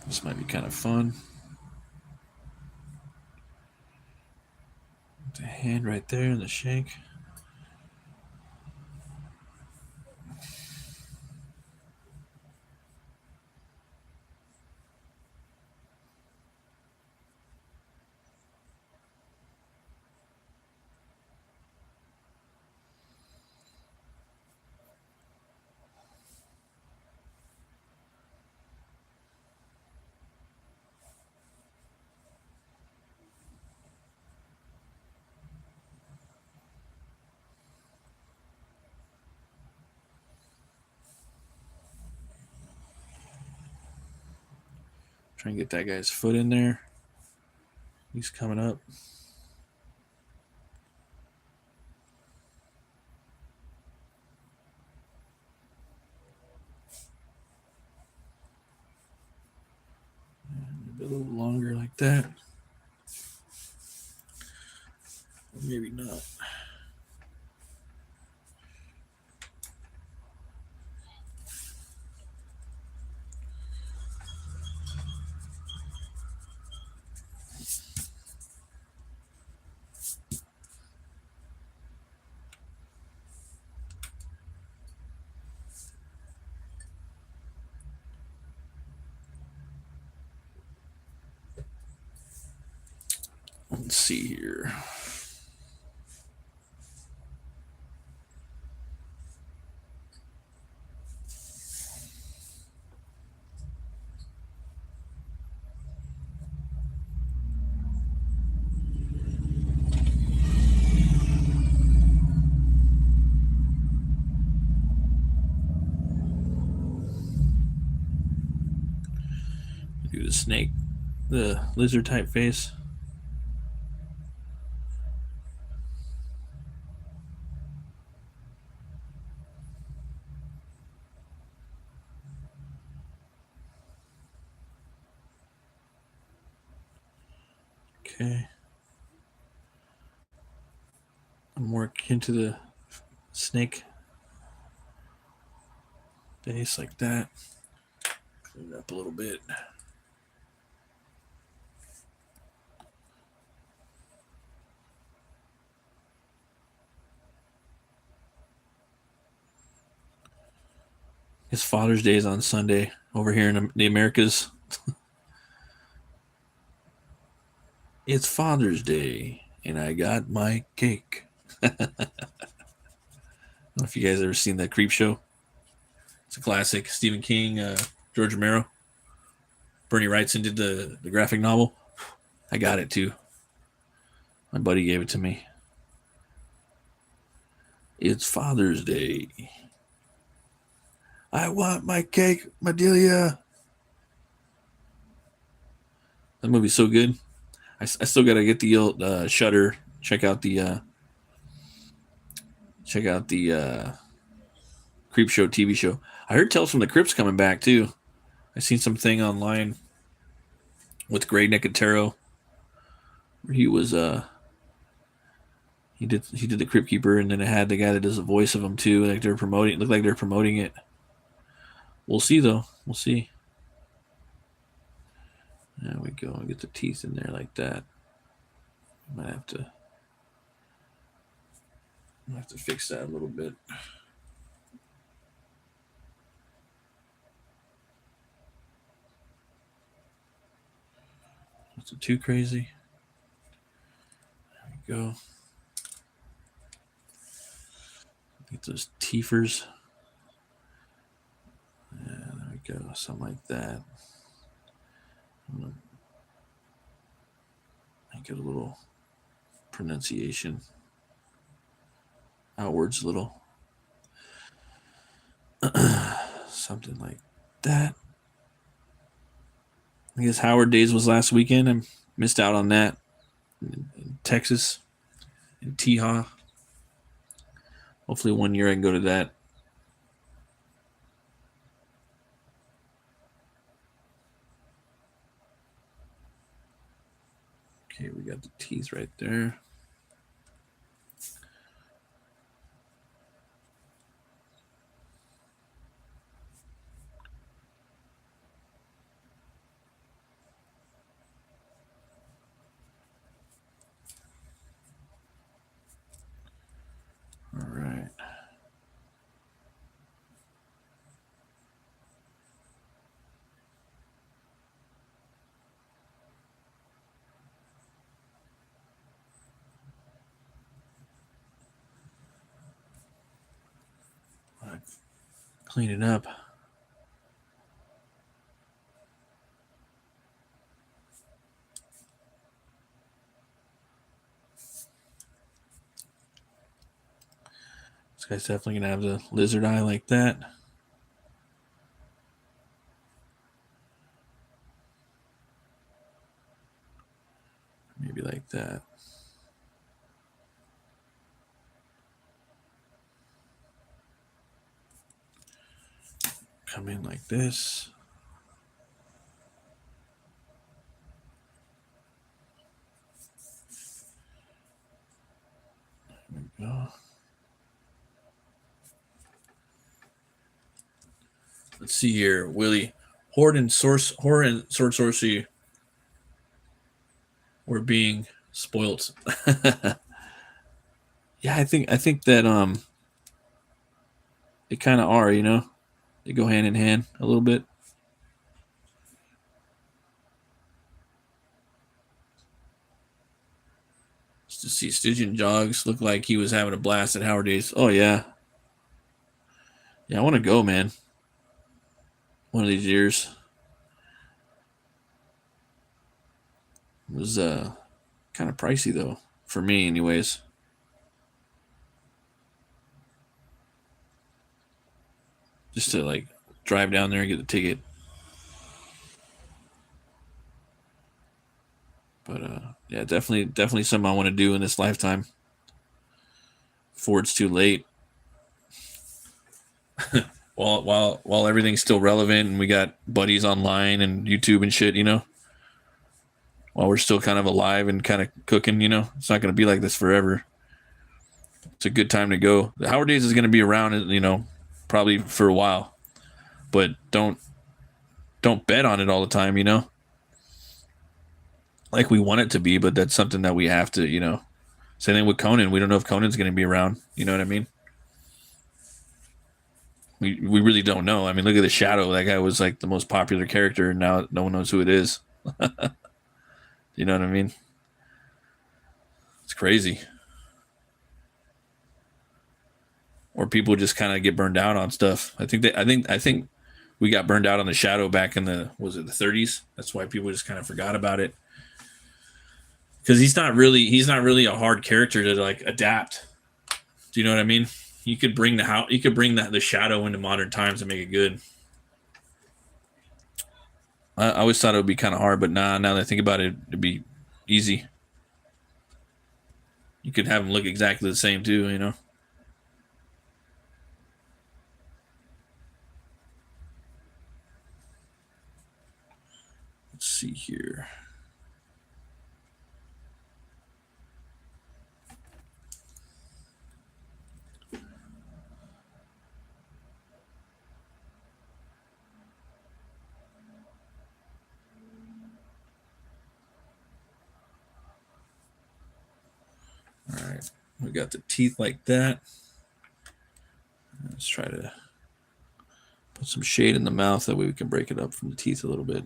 this might be kind of fun. The hand right there and the shank. Try and get that guy's foot in there. He's coming up. A little longer like that. Or maybe not. Let's see here. Do the snake, the lizard type face. Okay. I'm more akin to the snake base like that. Clean it up a little bit. His Father's Day is on Sunday over here in the Americas. It's Father's Day, and I got my cake. I don't know if you guys ever seen that Creep Show. It's a classic. Stephen King, George Romero. Bernie Wrightson did the graphic novel. I got it too. My buddy gave it to me. It's Father's Day. I want my cake, Madelia. That movie's so good. I still gotta get the old Shutter. Check out the Creep Show TV show. I heard Tales from the Crypt's coming back too. I seen something online with Greg Nicotero where he was he did the Crypt Keeper, and then it had the guy that does the voice of him too. Like they're promoting. It looked like they're promoting it. We'll see though. We'll see. There we go. I'll get the teeth in there like that. Might have to fix that a little bit. That's too crazy. There we go. Get those teethers. Yeah, there we go. Something like that. Make it a little pronunciation outwards a little. Something like that. I guess Howard Days was last weekend. I missed out on that in Texas, in Teha. Hopefully one year I can go to that. Okay, we got the teeth right there. All right. Clean it up. This guy's definitely gonna have the lizard eye like that. Maybe like that. Come in like this. There we go. Let's see here, Willie. Horror and Sword Sorcery were being spoilt. Yeah, I think that they kind of are, you know. They go hand in hand a little bit. Just to see Stygian Jogs look like he was having a blast at Howard Days. Oh yeah. Yeah, I want to go, man. One of these years. It was kind of pricey though, for me anyways. Just to like drive down there and get the ticket. But yeah, definitely something I want to do in this lifetime before it's too late. while everything's still relevant and we got buddies online and YouTube and shit, you know. while we're still kind of alive and kind of cooking. You know, it's not going to be like this forever. It's a good time to go. The Howard Days is going to be around, you know, probably for a while, but don't bet on it all the time. You know, like we want it to be, but that's something that we have to, you know. Same thing with Conan. We don't know if Conan's going to be around. You know what I mean? We really don't know. I mean, look at the Shadow. That guy was like the most popular character, and now no one knows who it is. You know what I mean? It's crazy. Or people just kind of get burned out on stuff. I think we got burned out on the Shadow back in the 30s. That's why people just kind of forgot about it. Because he's not really a hard character to like adapt. Do you know what I mean? You could bring the Shadow into modern times and make it good. I always thought it would be kind of hard, but now that I think about it, it'd be easy. You could have them look exactly the same too, you know. Let's see here. All right, we got the teeth like that. Let's try to put some shade in the mouth. That way we can break it up from the teeth a little bit.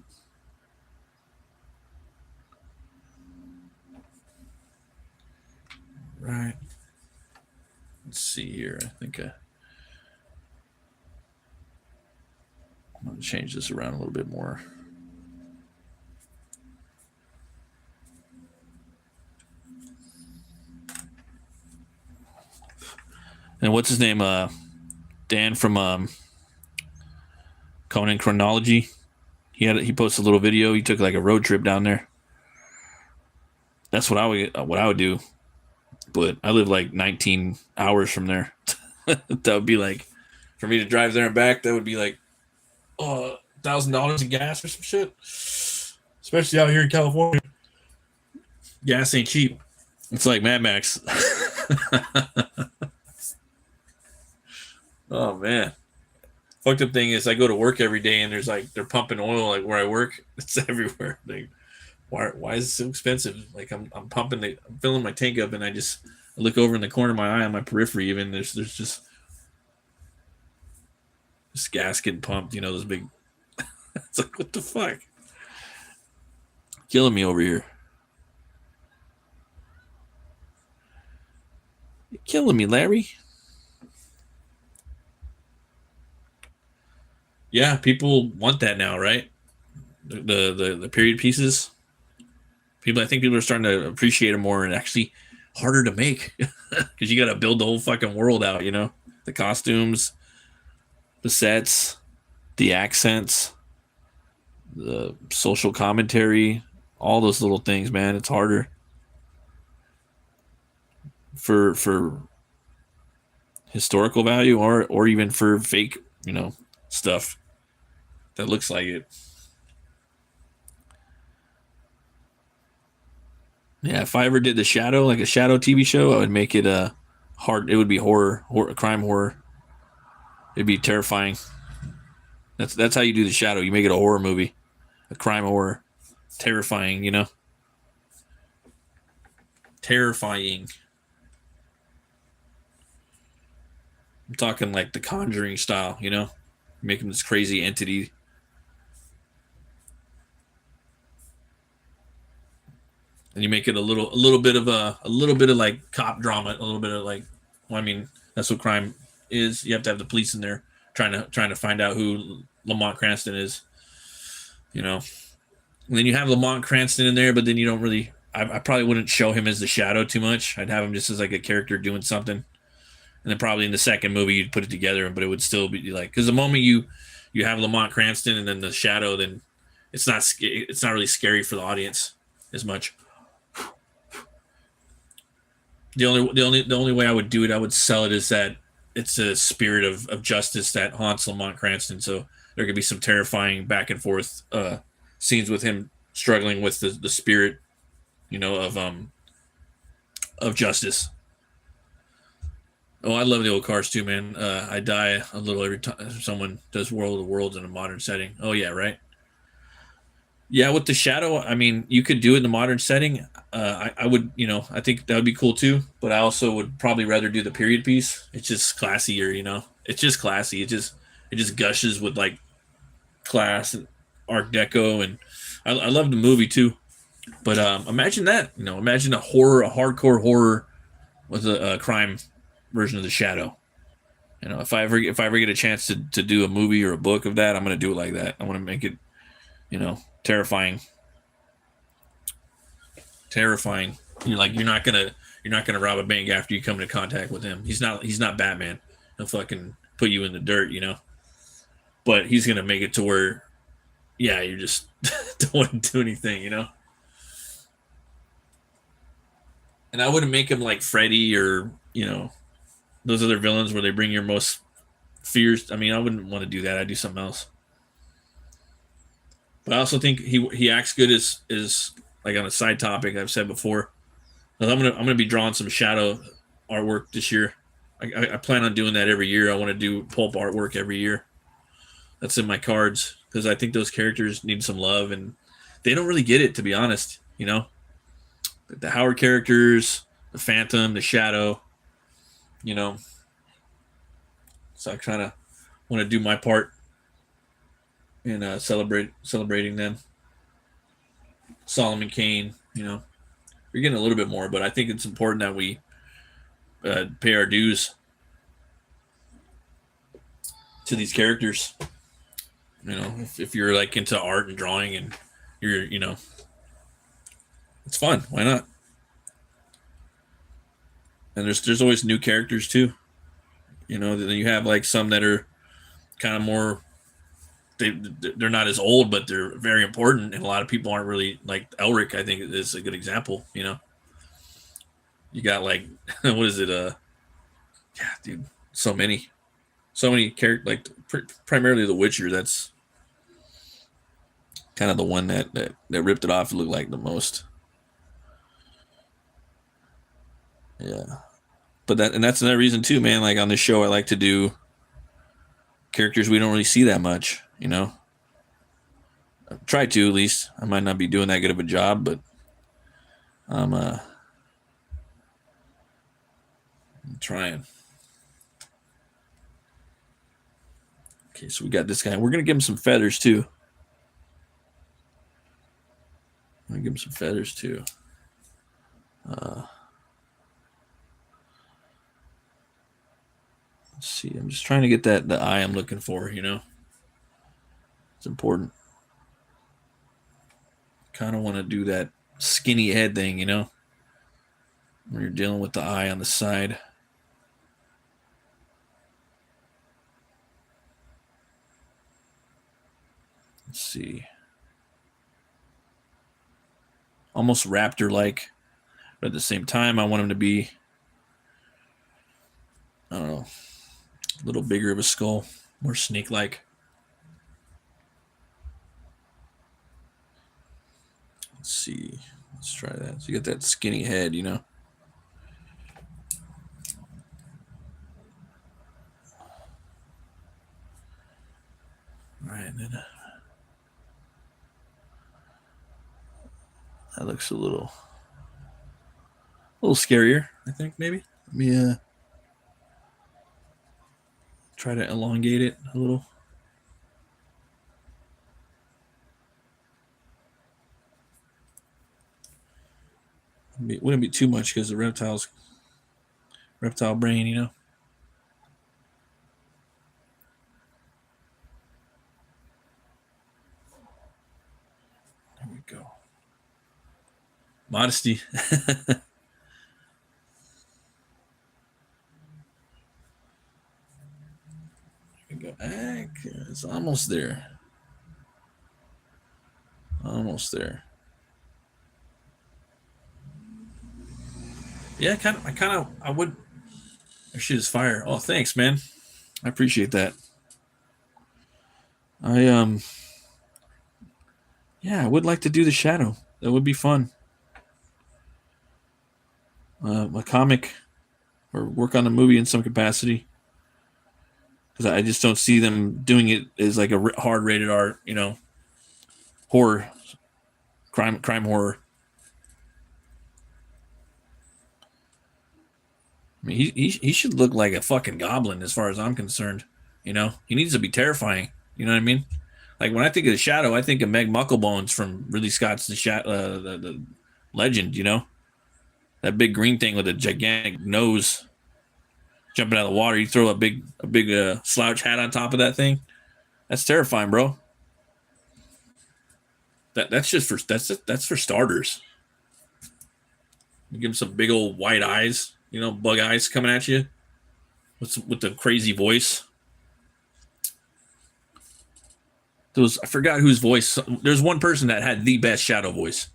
Right. Let's see here. I think I'm going to change this around a little bit more. And what's his name? Dan from Conan Chronology. He posted a little video. He took like a road trip down there. That's what I would do. But I live like 19 hours from there. That would be like, for me to drive there and back, that would be like $1,000 in gas or some shit. Especially out here in California. Gas ain't cheap. It's like Mad Max. Oh man. Fucked up thing is I go to work every day and there's like they're pumping oil like where I work. It's everywhere. Like why is it so expensive? Like I'm filling my tank up and I look over in the corner of my eye on my periphery even there's just this gas getting pumped, you know, those big it's like what the fuck? Killing me over here. You're killing me, Larry. Yeah, people want that now, right? The period pieces. I think people are starting to appreciate them more and actually harder to make because you got to build the whole fucking world out, you know, the costumes, the sets, the accents, the social commentary, all those little things, man. It's harder for historical value or even for fake, you know, stuff that looks like it. Yeah, if I ever did the Shadow, like a Shadow TV show, I would make it hard. It would be horror, crime horror. It'd be terrifying. That's how you do the Shadow. You make it a horror movie, a crime horror, terrifying. You know, terrifying. I'm talking like the Conjuring style. You know, make him this crazy entity. And you make it a little bit of like cop drama, a little bit of like, well, I mean, that's what crime is. You have to have the police in there trying to find out who Lamont Cranston is, you know. And then you have Lamont Cranston in there, but then you don't really. I probably wouldn't show him as the Shadow too much. I'd have him just as like a character doing something, and then probably in the second movie you'd put it together, but it would still be like because the moment you have Lamont Cranston and then the Shadow, then it's not really scary for the audience as much. The only way I would do it, I would sell it, is that it's a spirit of justice that haunts Lamont Cranston. So there could be some terrifying back and forth scenes with him struggling with the spirit of justice. Oh, I love the old cars too, man. I die a little every time someone does World of Worlds in a modern setting. Oh yeah, right. Yeah, with the shadow, I mean, you could do it in the modern setting. I would, I think that would be cool too. But I also would probably rather do the period piece. It's just classier, It's just classy. It just gushes with like class and Art Deco, and I love the movie too. But imagine that, imagine a hardcore horror with a crime version of the Shadow. If I ever get a chance to do a movie or a book of that, I'm gonna do it like that. I want to make it, terrifying, terrifying. You're not gonna rob a bank after you come into contact with him. He's not Batman. He'll fucking put you in the dirt. But he's gonna make it to where, yeah, you just don't want to do anything. And I wouldn't make him like Freddy or those other villains where they bring your most fears. I mean, I wouldn't want to do that. I'd do something else. But I also think he acts good as like on a side topic I've said before. I'm gonna be drawing some shadow artwork this year. I plan on doing that every year. I want to do pulp artwork every year. That's in my cards because I think those characters need some love and they don't really get it, to be honest. The Howard characters, the Phantom, the Shadow. You know, so I kind of want to do my part in celebrating them. Solomon Kane. We're getting a little bit more, but I think it's important that we pay our dues to these characters. If you're like into art and drawing and you're, it's fun. Why not? And there's always new characters too. Then you have like some that are kind of more. They're not as old, but they're very important, and a lot of people aren't really like Elric. I think is a good example. You got like what is it? Yeah, dude, so many characters. Like primarily The Witcher. That's kind of the one that ripped it off. It looked like the most. Yeah, but that's another reason too, man. Like on this show, I like to do characters we don't really see that much. I try to, at least. I might not be doing that good of a job, but I'm trying. Okay, so we got this guy. We're gonna give him some feathers too. I'm gonna give him some feathers too. Let's see. I'm just trying to get the eye I'm looking for. It's important. Kind of want to do that skinny head thing. When you're dealing with the eye on the side. Let's see. Almost raptor-like, but at the same time, I want him to be, I don't know, a little bigger of a skull, more snake-like. Let's see. Let's try that. So you get that skinny head, All right, then that looks a little scarier, I think, maybe. Let me try to elongate it a little. It wouldn't be too much because the reptile brain, There we go. Modesty. There we go. It's almost there. Almost there. Yeah, I would. That shit is fire. Oh, thanks, man. I appreciate that. I yeah, I would like to do the shadow. That would be fun. a comic or work on a movie in some capacity. Because I just don't see them doing it as like a hard rated R, horror, crime horror. I mean, he should look like a fucking goblin as far as I'm concerned. He needs to be terrifying. You know what I mean? Like when I think of the Shadow, I think of Meg Mucklebones from Ridley Scott's the Legend. That big green thing with a gigantic nose jumping out of the water. You throw a big slouch hat on top of that thing. That's terrifying, bro. That's for starters. You give him some big old white eyes, bug eyes coming at you with the crazy voice. I forgot whose voice. There's one person that had the best Shadow voice.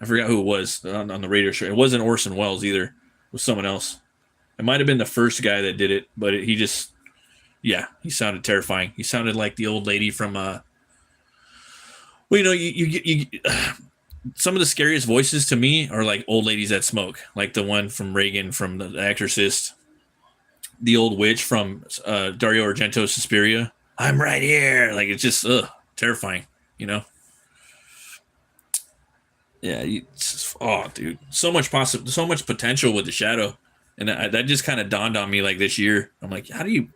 I forgot who it was on the radio show. It wasn't Orson Welles either. It was someone else. It might have been the first guy that did it, but he sounded terrifying. He sounded like the old lady from you some of the scariest voices to me are like old ladies that smoke, like the one from Reagan from The Exorcist, the old witch from Dario Argento's Suspiria. I'm right here. Like it's just terrifying, Yeah, dude, so much potential with the Shadow, and that just kind of dawned on me like this year. I'm like, how do you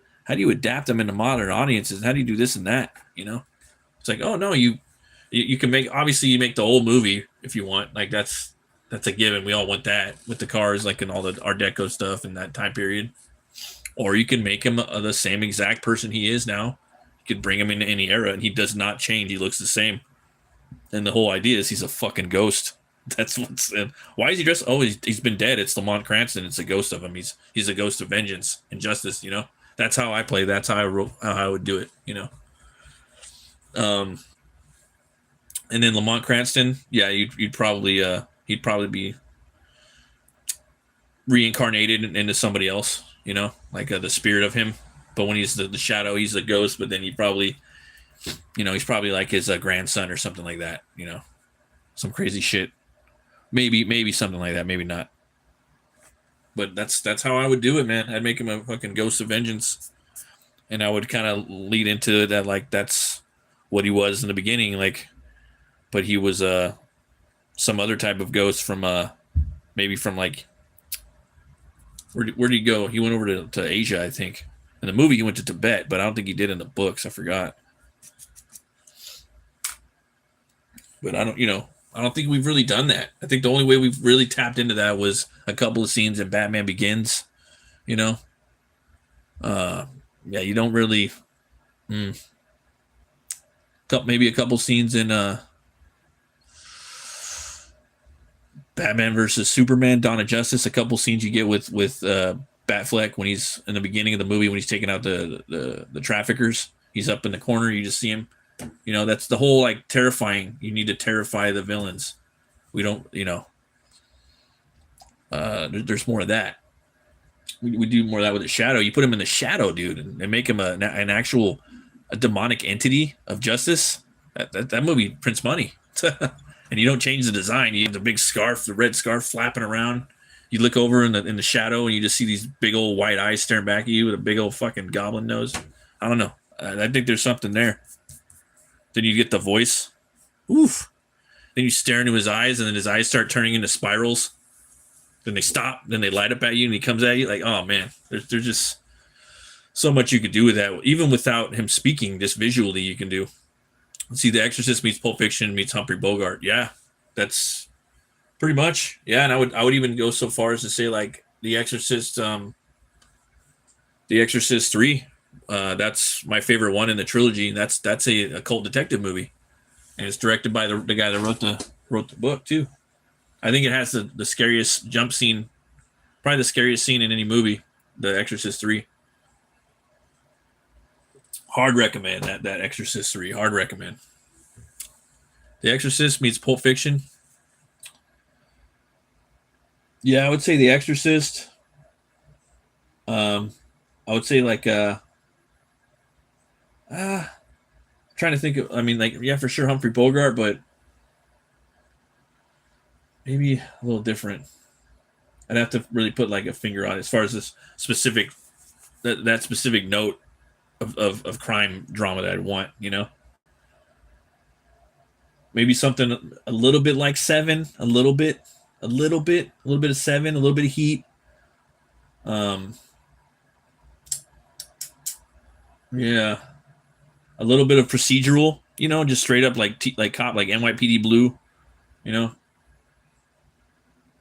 adapt them into modern audiences? How do you do this and that? It's like, oh no, you can make, obviously you make the old movie if you want, like that's a given. We all want that with the cars, like in all the Art Deco stuff in that time period. Or you can make him the same exact person he is now. You could bring him into any era and he does not change. He looks the same. And the whole idea is he's a fucking ghost. That's what's why is he dressed? Oh, he's been dead. It's Lamont Cranston. It's a ghost of him. He's a ghost of vengeance and justice. That's how I play. That's how I would do it. And then Lamont Cranston, yeah, he'd probably be reincarnated into somebody else, like the spirit of him. But when he's the Shadow, he's a ghost. But then he's probably like his grandson or something like that. Some crazy shit. Maybe something like that. Maybe not. But that's how I would do it, man. I'd make him a fucking ghost of vengeance, and I would kind of lead into that, like that's what he was in the beginning, like. But he was some other type of ghost from maybe from like where did he go? He went over to Asia, I think. In the movie, he went to Tibet, but I don't think he did in the books. I forgot. But I don't think we've really done that. I think the only way we've really tapped into that was a couple of scenes in Batman Begins. Yeah, you don't really. Maybe a couple scenes in Batman versus Superman, Dawn of Justice. A couple scenes you get with Batfleck when he's in the beginning of the movie when he's taking out the traffickers. He's up in the corner. You just see him. That's the whole like terrifying. You need to terrify the villains. We don't. There's more of that. We do more of that with the Shadow. You put him in the Shadow, dude, and make him an actual demonic entity of justice. That movie prints money. And you don't change the design. You have the big scarf, the red scarf flapping around. You look over in the shadow and you just see these big old white eyes staring back at you with a big old fucking goblin nose. I don't know. I think there's something there. Then you get the voice. Oof. Then you stare into his eyes and then his eyes start turning into spirals. Then they stop. Then they light up at you and he comes at you like, oh man, there's just so much you could do with that. Even without him speaking, just visually you can do. See, The Exorcist meets Pulp Fiction meets Humphrey Bogart. Yeah, that's pretty much. Yeah, and I would even go so far as to say like The Exorcist 3. That's my favorite one in the trilogy. And that's a cult detective movie, and it's directed by the guy that wrote the book too. I think it has the scariest jump scene, probably the scariest scene in any movie. The Exorcist 3. Hard recommend that Exorcist 3. Hard recommend. The Exorcist meets Pulp Fiction. Yeah, I would say The Exorcist. I would say like trying to think of. I mean, like yeah, for sure Humphrey Bogart, but maybe a little different. I'd have to really put like a finger on it as far as this specific that specific note of crime drama that I want. Maybe something a little bit like Seven, a little bit of Seven, a little bit of Heat. Um, yeah, a little bit of procedural. Just straight up like cop like NYPD Blue. You know,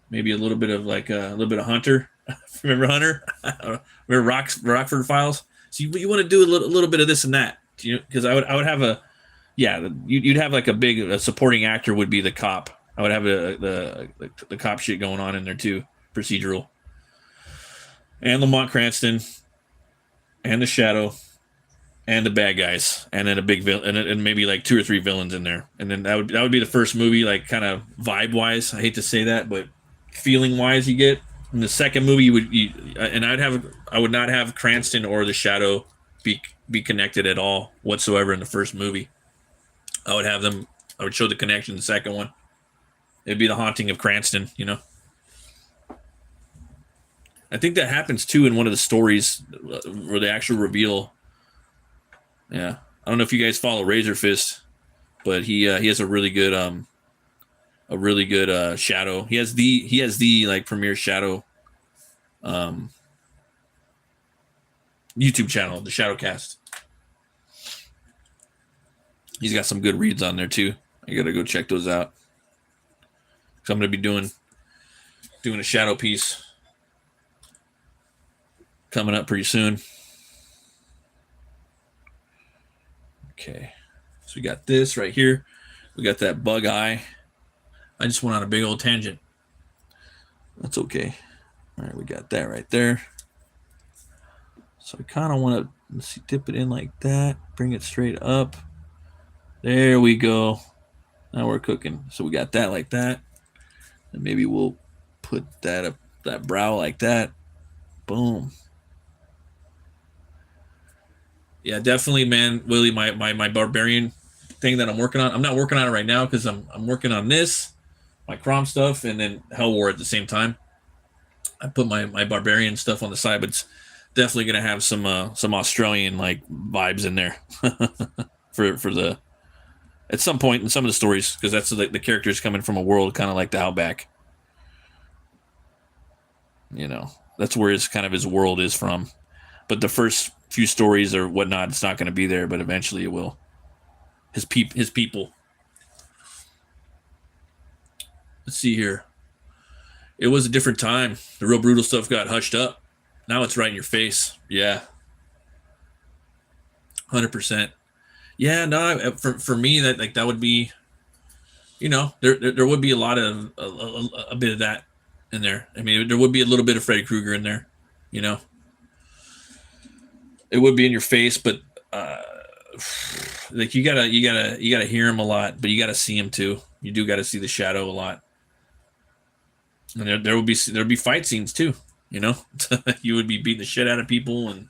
maybe a little bit of like a little bit of Hunter. Remember Hunter? Remember Rockford Files? So you want to do a little bit of this and that, because I would have a you'd have like a supporting actor would be the cop. I would have the cop shit going on in there too, procedural, and Lamont Cranston, and the Shadow, and the bad guys, and then a big villain, and maybe like 2 or 3 villains in there, and then that would be the first movie, like kind of vibe wise. I hate to say that, but feeling wise, you get. In the second movie, I would not have Cranston or the Shadow be connected at all whatsoever in the first movie. I would show the connection in the second one. It'd be the haunting of Cranston. I think that happens too in one of the stories where the actual reveal. Yeah, I don't know if you guys follow Razor Fist, but he has a really good Shadow. He has the like premier Shadow YouTube channel, the Shadowcast. He's got some good reads on there too. I gotta go check those out. So I'm gonna be doing a Shadow piece coming up pretty soon. Okay, so we got this right here. We got that bug eye. I just went on a big old tangent. That's okay. All right, we got that right there. So I kind of want to dip it in like that. Bring it straight up. There we go. Now we're cooking. So we got that like that. And maybe we'll put that up, that brow like that. Boom. Yeah, definitely, man. Willie, my barbarian thing that I'm working on. I'm not working on it right now because I'm working on this, my Crom stuff, and then Hell War at the same time. I put my barbarian stuff on the side, but it's definitely gonna have some Australian like vibes in there for the at some point in some of the stories, because that's the characters coming from a world kind of like the Outback. That's where his world is from. But the first few stories or whatnot, it's not going to be there, but eventually it will. His people. Let's see here. It was a different time. The real brutal stuff got hushed up. Now it's right in your face. Yeah. 100%. Yeah, no, for me, that would be, there would be a lot of, a bit of that in there. I mean, there would be a little bit of Freddy Krueger in there, It would be in your face, but like you gotta hear him a lot, but you gotta see him too. You do gotta see the Shadow a lot, and there'd be fight scenes too. You would be beating the shit out of people and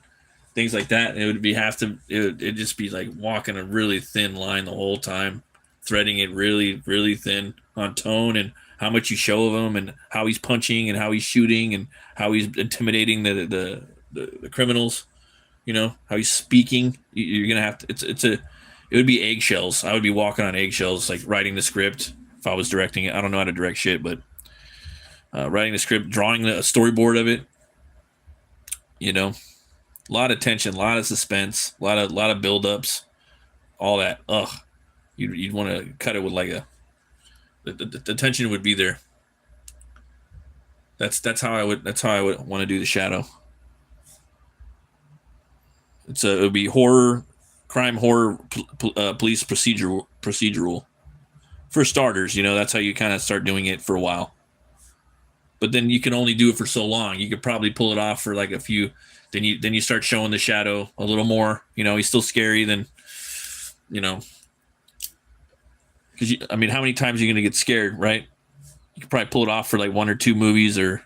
things like that. It'd just be like walking a really thin line the whole time, threading it really, really thin on tone and how much you show of him and how he's punching and how he's shooting and how he's intimidating the criminals. How he's speaking. You're gonna have to. It would be eggshells. I would be walking on eggshells, like writing the script if I was directing it. I don't know how to direct shit, but writing the script, drawing a storyboard of it. A lot of tension, a lot of suspense, a lot of buildups, all that. Ugh, you'd want to cut it with like the tension would be there. That's how I would want to do the Shadow. It would be crime horror, police procedural. For starters, that's how you kind of start doing it for a while. But then you can only do it for so long. You could probably pull it off for like a few. Then you start showing the Shadow a little more. He's still scary. Then, because how many times are you gonna get scared, right? You could probably pull it off for like 1 or 2 movies or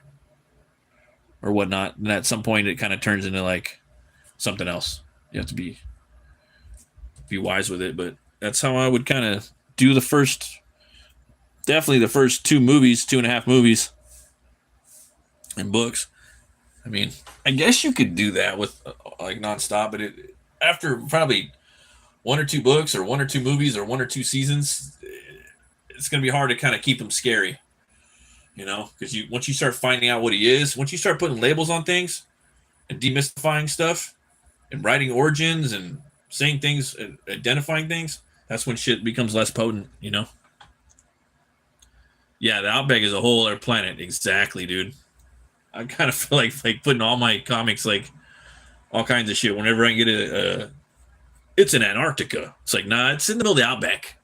whatnot. And at some point, it kind of turns into like something else. You have to be wise with it, but that's how I would kind of do definitely the first 2.5 movies. and books. I mean, I guess you could do that with like nonstop, but after probably one or two books or one or two movies or one or two seasons, it's going to be hard to kind of keep him scary, you know, because once you start finding out what he is, once you start putting labels on things and demystifying stuff and writing origins and saying things and identifying things, that's when shit becomes less potent, you know. Yeah, the Outback is a whole other planet. Exactly, dude. I kind of feel like putting all my comics, like all kinds of shit. Whenever I can get it's in Antarctica. It's like, nah, it's in the middle of the Outback.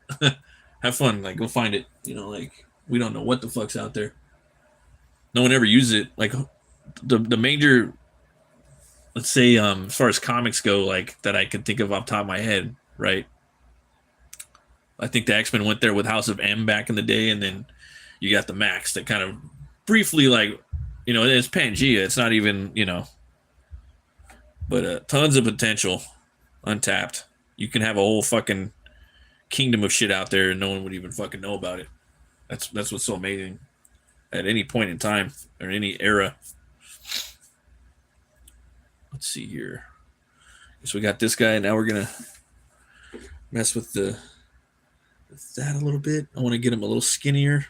Have fun, like go find it. You know, like we don't know what the fuck's out there. No one ever uses it. Like the major, let's say, as far as comics go, like that I can think of off the top of my head, right? I think the X-Men went there with House of M back in the day, and then you got the Max that kind of briefly, like, you know, it's Pangea. It's not even, you know, but tons of potential untapped. You can have a whole fucking kingdom of shit out there and no one would even fucking know about it. That's what's so amazing at any point in time or any era. Let's see here. So we got this guy. Now we're going to mess with that a little bit. I want to get him a little skinnier.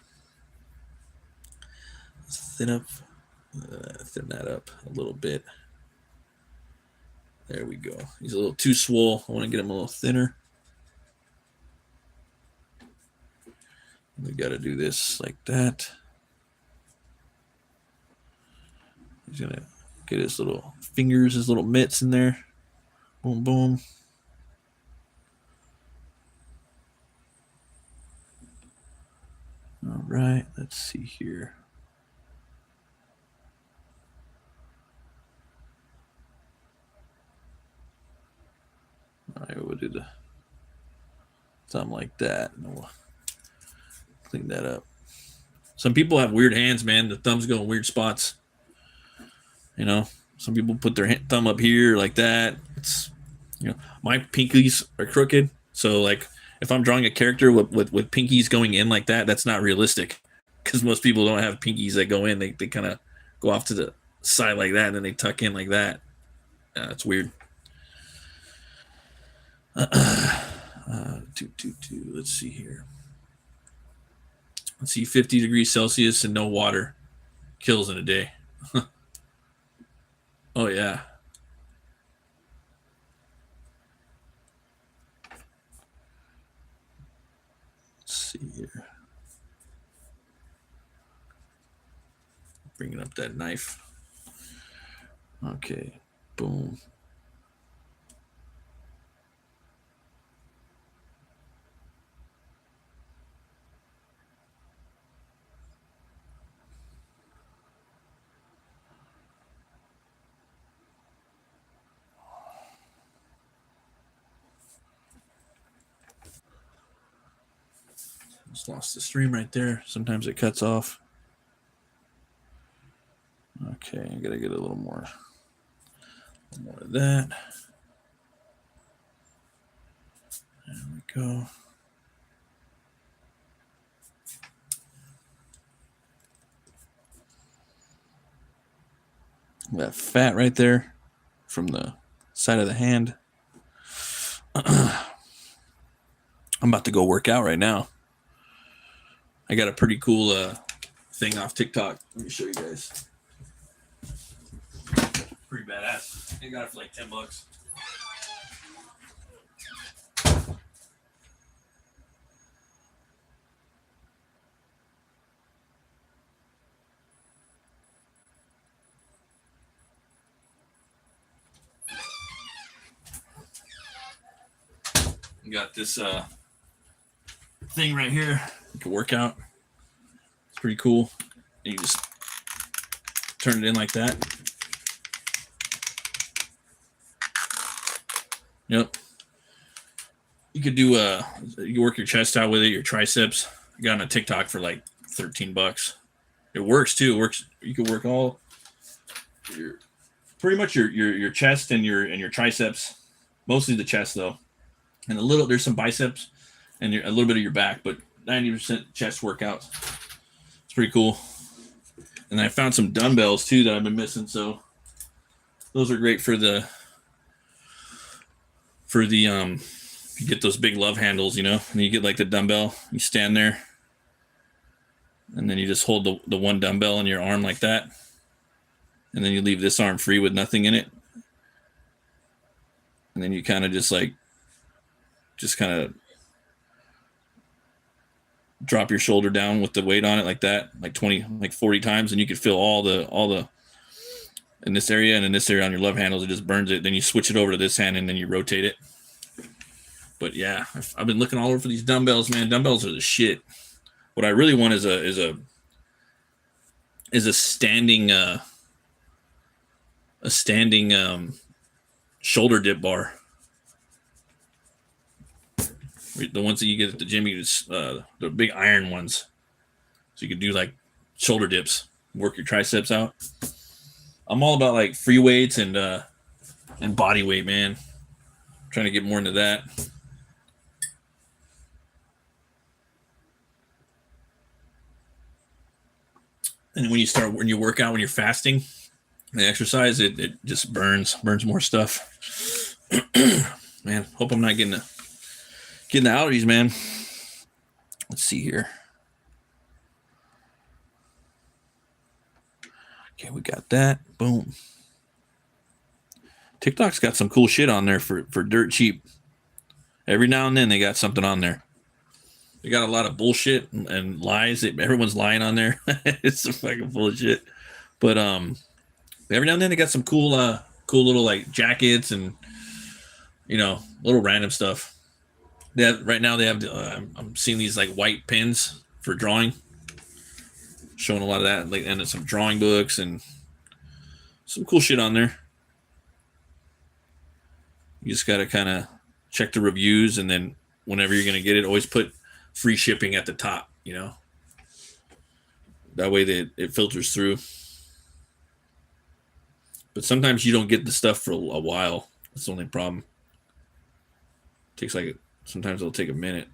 Thin that up a little bit. There we go. He's a little too swole. I want to get him a little thinner. We got to do this like that. He's going to get his little fingers, his little mitts in there. Boom, boom. All right, let's see here. All right, we'll do something like that. And we'll clean that up. Some people have weird hands, man. The thumbs go in weird spots. You know, some people put their thumb up here like that. It's, you know, my pinkies are crooked. So, like, if I'm drawing a character with pinkies going in like that, that's not realistic. Because most people don't have pinkies that go in. They kind of go off to the side like that, and then they tuck in like that. It's weird. Let's see here. Let's see, 50 degrees Celsius and no water kills in a day. Oh, yeah. Let's see here. Bringing up that knife. Okay. Boom. Just lost the stream right there. Sometimes it cuts off. Okay, I gotta get a little more of that. There we go. That fat right there from the side of the hand. I'm about to go work out right now. I got a pretty cool thing off TikTok. Let me show you guys. Pretty badass. I got it for like $10. Got this thing right here. You can work out. It's pretty cool. And you just turn it in like that. Yep. You could do you work your chest out with it, your triceps. I got on a TikTok for like $13. It works too. It works. You can work all your pretty much your chest and your triceps. Mostly the chest though. And there's some biceps and a little bit of your back, but 90% chest workouts. It's pretty cool. And I found some dumbbells too that I've been missing. So those are great for the you get those big love handles, you know, and you get like the dumbbell, you stand there and then you just hold the one dumbbell in your arm like that. And then you leave this arm free with nothing in it. And then you kind of just kind of drop your shoulder down with the weight on it like that, like 40 times. And you could feel all the in this area and in this area on your love handles. It just burns it. Then you switch it over to this hand and then you rotate it. But yeah, I've been looking all over for these dumbbells, man. Dumbbells are the shit. What I really want is a standing shoulder dip bar. The ones that you get at the gym, you just the big iron ones, so you could do like shoulder dips, work your triceps out. I'm all about like free weights and body weight, man. I'm trying to get more into that. And when you work out, when you're fasting, the exercise, it just burns more stuff. Man, hope I'm not getting the allergies, man. Let's see here. Okay, we got that. Boom. TikTok's got some cool shit on there for dirt cheap. Every now and then they got something on there. They got a lot of bullshit and lies. Everyone's lying on there. It's so fucking full of shit. But every now and then they got some cool little like jackets and, you know, little random stuff. Right now they have I'm seeing these like white pens for drawing, showing a lot of that, like, and some drawing books and some cool shit on there. You just got to kind of check the reviews, and then whenever you're going to get it, always put free shipping at the top, you know. That way it filters through. But sometimes you don't get the stuff for a while. That's the only problem. Sometimes it'll take a minute.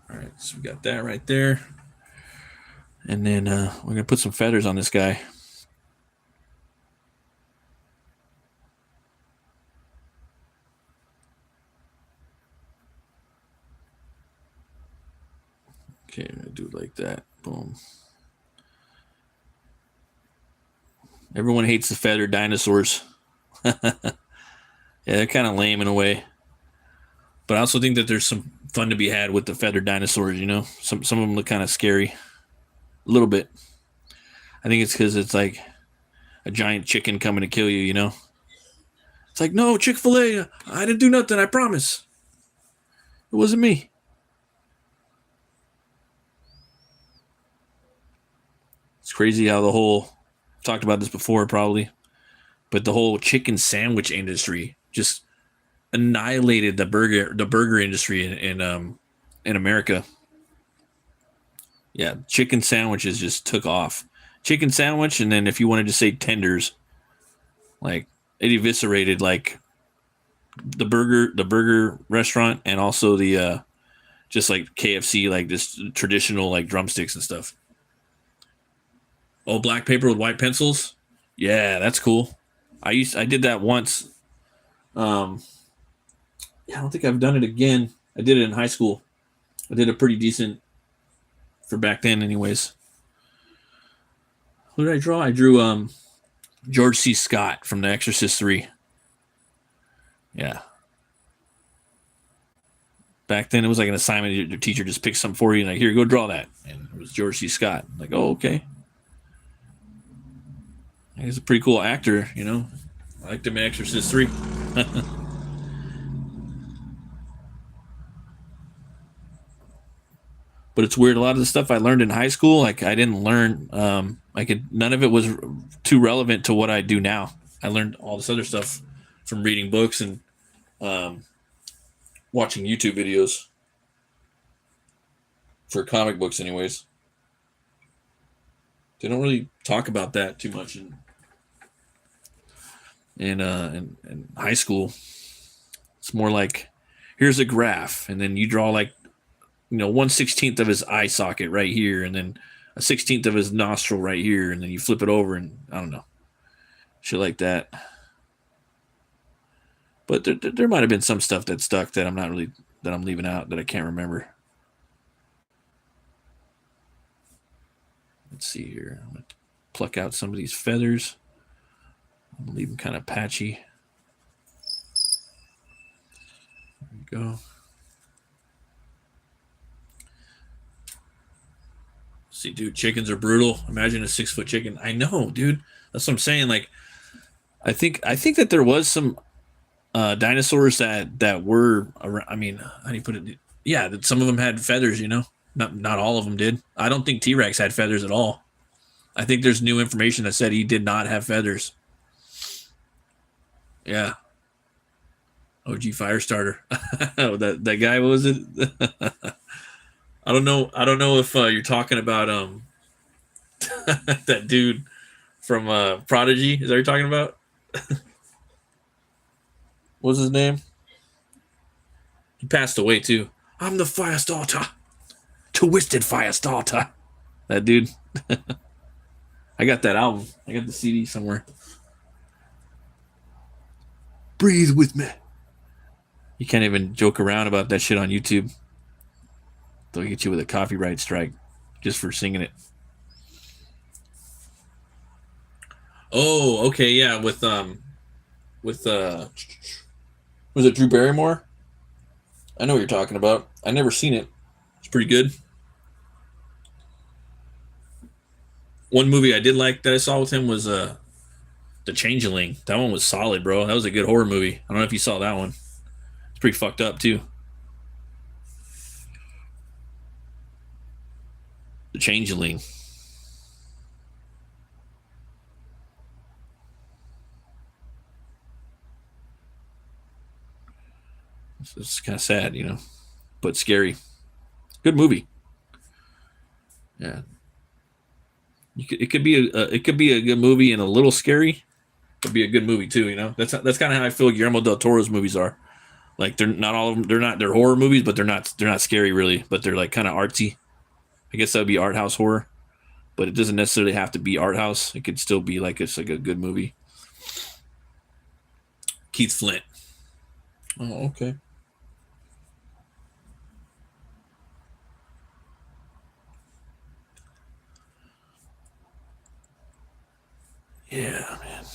All right, so we got that right there. And then we're going to put some feathers on this guy. Okay, I'm going to do it like that. Boom. Everyone hates the feathered dinosaurs. Yeah, they're kind of lame in a way. But I also think that there's some fun to be had with the feathered dinosaurs, you know? Some of them look kind of scary. A little bit. I think it's because it's like a giant chicken coming to kill you, you know? It's like, no, Chick-fil-A, I didn't do nothing, I promise. It wasn't me. It's crazy how I've talked about this before probably, but the whole chicken sandwich industry just annihilated the burger industry in America. Yeah, chicken sandwiches just took off. Chicken sandwich, and then if you wanted to say tenders, like it eviscerated like the burger restaurant, and also the just like KFC, like this traditional like drumsticks and stuff. Oh, black paper with white pencils? Yeah, that's cool. I did that once. I don't think I've done it again. I did it in high school. I did a pretty decent for back then anyways. Who did I draw? I drew George C. Scott from The Exorcist 3. Yeah. Back then it was like an assignment. Your teacher just picked something for you and like, here, go draw that. And it was George C. Scott. I'm like, oh, okay. He's a pretty cool actor, you know. I liked him in Exorcist 3. But it's weird. A lot of the stuff I learned in high school, like I didn't learn. None of it was too relevant to what I do now. I learned all this other stuff from reading books and watching YouTube videos for comic books, anyways. They don't really talk about that too much in high school. It's more like, here's a graph, and then you draw like, you know, 1/16 of his eye socket right here, and then 1/16 of his nostril right here, and then you flip it over, and I don't know, shit like that. But there might have been some stuff that stuck that I'm leaving out that I can't remember. Let's see here. I'm gonna pluck out some of these feathers. I'm gonna leave them kind of patchy. There we go. See, dude, chickens are brutal. Imagine a 6-foot chicken. I know, dude. That's what I'm saying. Like, I think that there was some dinosaurs that were. I mean, how do you put it? Yeah, that some of them had feathers. You know, not all of them did. I don't think T-Rex had feathers at all. I think there's new information that said he did not have feathers. Yeah. OG Firestarter. that guy, what was it? I don't know if you're talking about that dude from Prodigy. Is that what you're talking about? What's his name? He passed away too. I'm the Firestarter. Twisted Firestarter. That dude. I got that album. I got the CD somewhere. Breathe with me. You can't even joke around about that shit on YouTube. They'll get you with a copyright strike just for singing it. Oh, okay, yeah, with was it Drew Barrymore? I know what you're talking about. I never seen it. It's pretty good. One movie I did like that I saw with him was The Changeling. That one was solid, bro. That was a good horror movie. I don't know if you saw that one. It's pretty fucked up too. The Changeling. It's kind of sad, you know, but scary. Good movie. Yeah. It could be a good movie and a little scary. It could be a good movie too, you know. That's kind of how I feel Guillermo del Toro's movies are. Like they're not all of them. They're horror movies, but they're not scary really. But they're like kind of artsy. I guess that would be art house horror, but it doesn't necessarily have to be art house. It could still be like it's like a good movie. Keith Flint. Oh, okay. Yeah, man.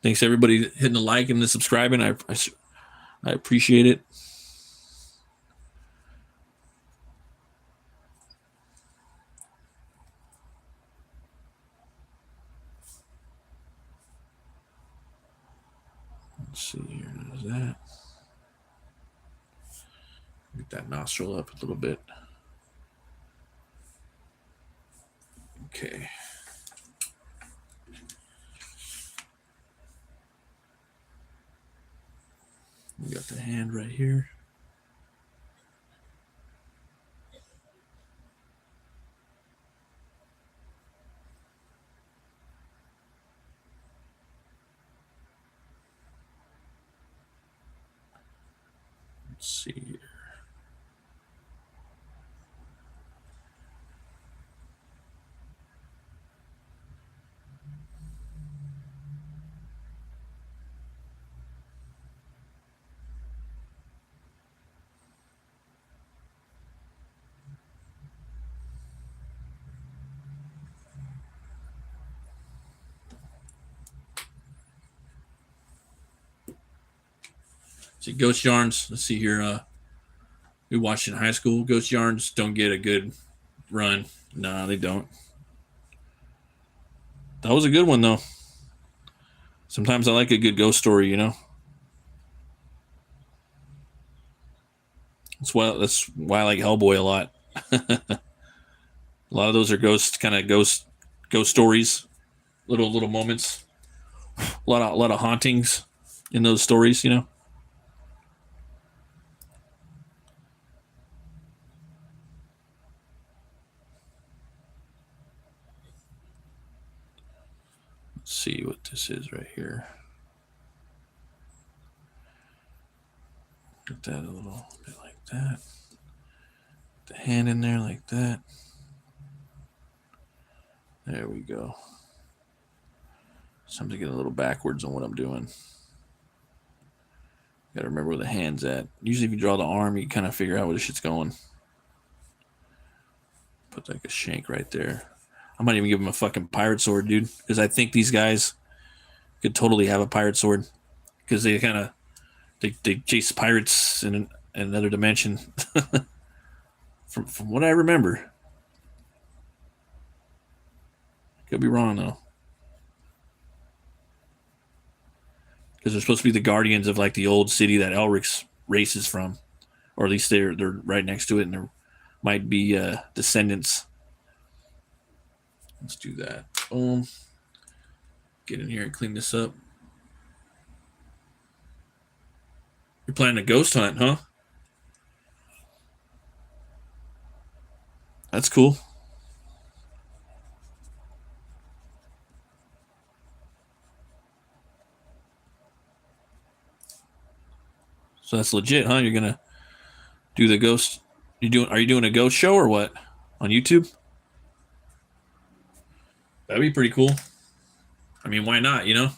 Thanks everybody hitting the like and the subscribing. I appreciate it. Let's see here. There's that. Get that nostril up a little bit. Okay. We got the hand right here. Let's see here. See, ghost yarns. Let's see here. We watched in high school. Ghost yarns don't get a good run. No, they don't. That was a good one though. Sometimes I like a good ghost story, you know. That's why I like Hellboy a lot. A lot of those are ghost stories, little moments. A lot of hauntings in those stories, you know. Let's see what this is right here. Get that a little bit like that. The hand in there like that. There we go. Something to get a little backwards on what I'm doing. Got to remember where the hand's at. Usually if you draw the arm, you kind of figure out where the shit's going. Put like a shank right there. I might even give him a fucking pirate sword, dude. Because I think these guys could totally have a pirate sword. Because they kind of... They chase pirates in another dimension. from what I remember. Could be wrong, though. Because they're supposed to be the guardians of like the old city that Elric's races from, or at least they're right next to it, and there might be descendants. Let's do that. Boom. Get in here and clean this up. You're planning a ghost hunt, huh? That's cool. So that's legit, huh? You're gonna do the ghost. Are you doing a ghost show or what? On YouTube? That'd be pretty cool. I mean, why not, you know?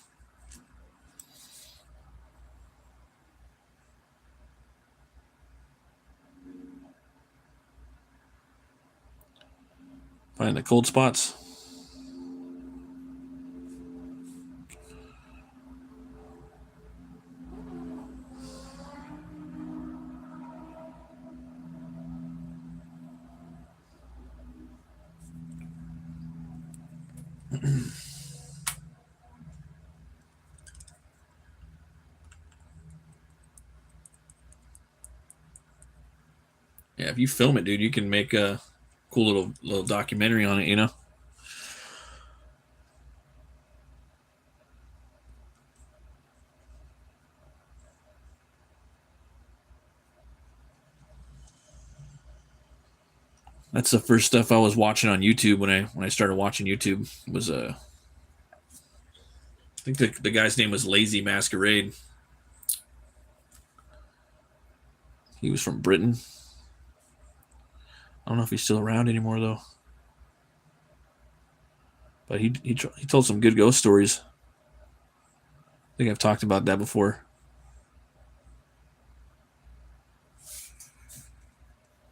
Find the cold spots. Yeah, if you film it, dude, you can make a cool little documentary on it, you know? That's the first stuff I was watching on YouTube when I started watching YouTube was I think the guy's name was Lazy Masquerade. He was from Britain. I don't know if he's still around anymore though. But he told some good ghost stories. I think I've talked about that before.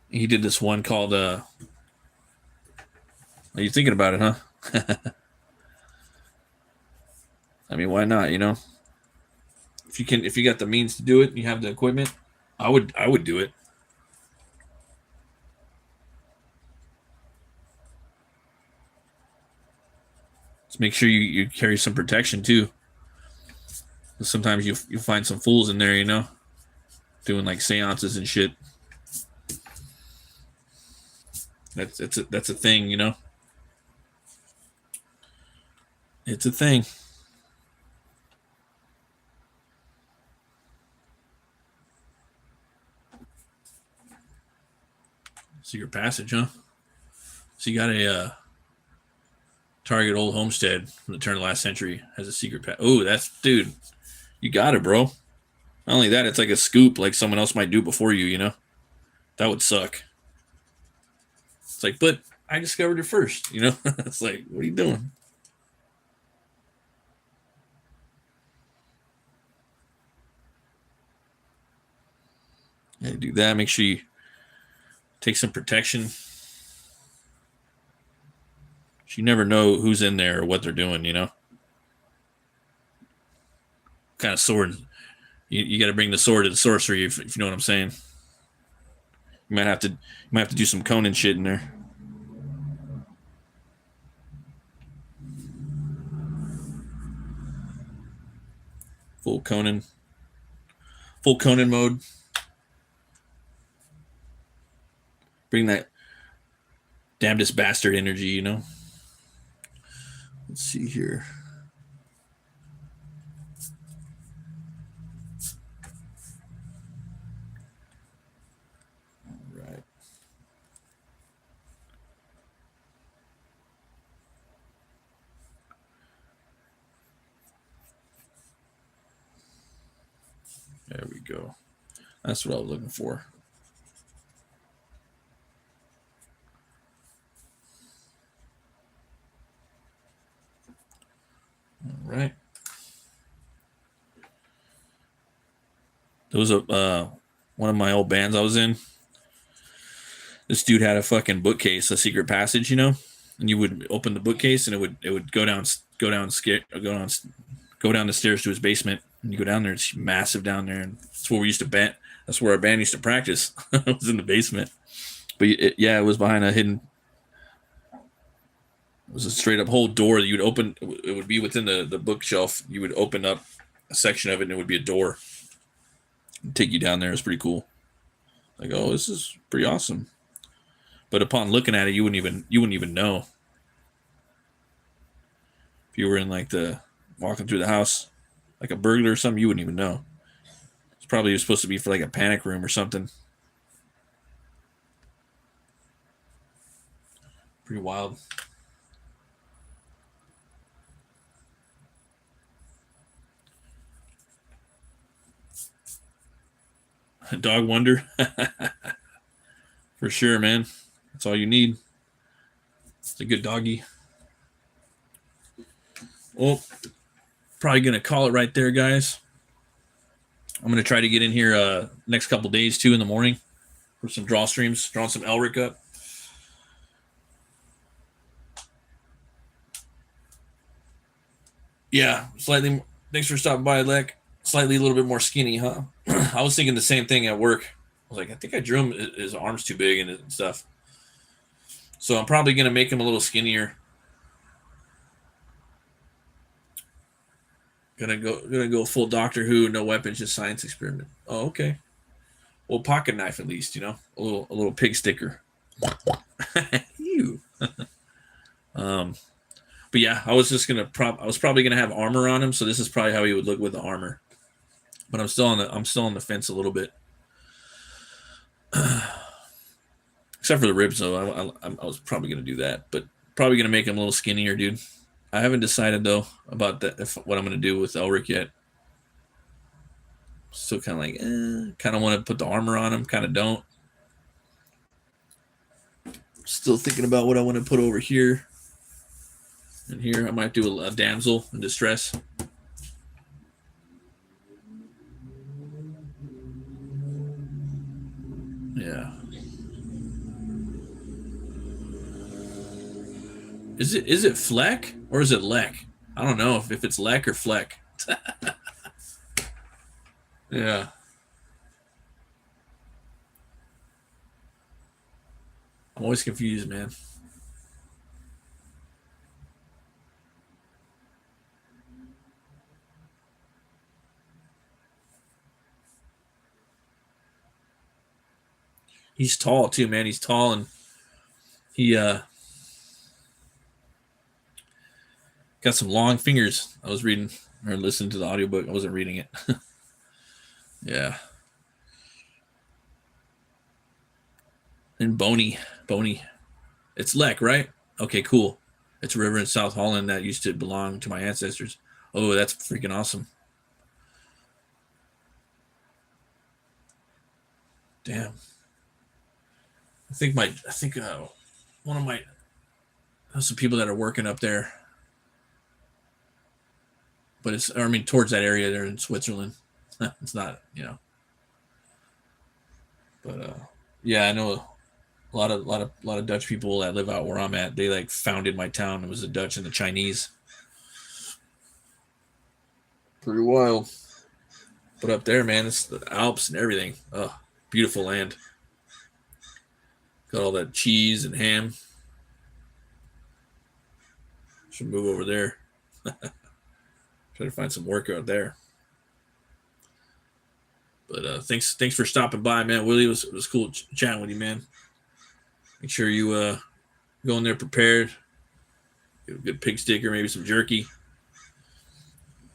He did this one called Are you thinking about it, huh? I mean, why not, you know? If you got the means to do it and you have the equipment, I would do it. Just make sure you carry some protection too. Sometimes you find some fools in there, you know, doing like seances and shit. That's a thing, you know. It's a thing. Secret passage, huh? So you got a Target old homestead from the turn of the last century has a secret passage. Oh, dude. You got it, bro. Not only that, it's like a scoop, like someone else might do before you, you know? That would suck. It's like, but I discovered it first, you know? It's like, what are you doing? Yeah, do that. Make sure you take some protection. You never know who's in there or what they're doing, you know? What kind of sword. You got to bring the sword to the sorcery, if you know what I'm saying. You might have to do some Conan shit in there. Full Conan mode. Bring that damnedest bastard energy, you know. Let's see here. All right. There we go. That's what I was looking for. Right. There was one of my old bands I was in. This dude had a fucking bookcase, a secret passage, and you would open the bookcase and it would go down the stairs to his basement, and you go down there. It's massive down there, and that's where we used to band. That's where our band used to practice. It was in the basement, but it was behind a hidden. It was a straight up whole door that you'd open. It would be within the bookshelf. You would open up a section of it, and it would be a door. It'd take you down there. It's pretty cool. Like, oh, this is pretty awesome. But upon looking at it, you wouldn't even know. If you were in like walking through the house, like a burglar or something, you wouldn't even know. It's probably supposed to be for like a panic room or something. Pretty wild. Dog wonder. For sure, man. That's all you need. It's a good doggy. Well, probably going to call it right there, guys. I'm going to try to get in here next couple days, too, in the morning for some draw streams, drawing some Elric up. Yeah, slightly. Thanks for stopping by, Lek. Slightly a little bit more skinny, huh? I was thinking the same thing at work. I was like, I think I drew him, his arms too big and stuff. So I'm probably going to make him a little skinnier. Gonna go full Doctor Who, no weapons, just science experiment. Oh, okay. Well, pocket knife at least, a little pig sticker. You. But yeah, I was just I was probably gonna have armor on him, so this is probably how he would look with the armor. But I'm still on the fence a little bit. Except for the ribs, though. I was probably gonna do that, but probably gonna make him a little skinnier, dude. I haven't decided though about what I'm gonna do with Elric yet. Still kind of like, kind of want to put the armor on him, kind of don't. Still thinking about what I want to put over here. And here I might do a damsel in distress. Yeah. Is it Fleck or is it Lek? I don't know if it's Lek or Fleck. Yeah. I'm always confused, man. He's tall too, man. He's tall, and he got some long fingers. I was reading or listening to the audiobook. I wasn't reading it. Yeah. And Bony. It's Lek, right? Okay, cool. It's a river in South Holland that used to belong to my ancestors. Oh, that's freaking awesome. Damn. I think one of my there's some people that are working up there, but towards that area there in Switzerland. It's not, but yeah, I know a lot of Dutch people that live out where I'm at. They like founded my town. It was the Dutch and the Chinese. Pretty wild. But up there, man, it's the Alps and everything. Oh, beautiful land. Got all that cheese and ham. Should move over there. Try to find some work out there. But thanks for stopping by, man. Willie, it was cool chatting with you, man. Make sure you go in there prepared. Get a good pig sticker, maybe some jerky.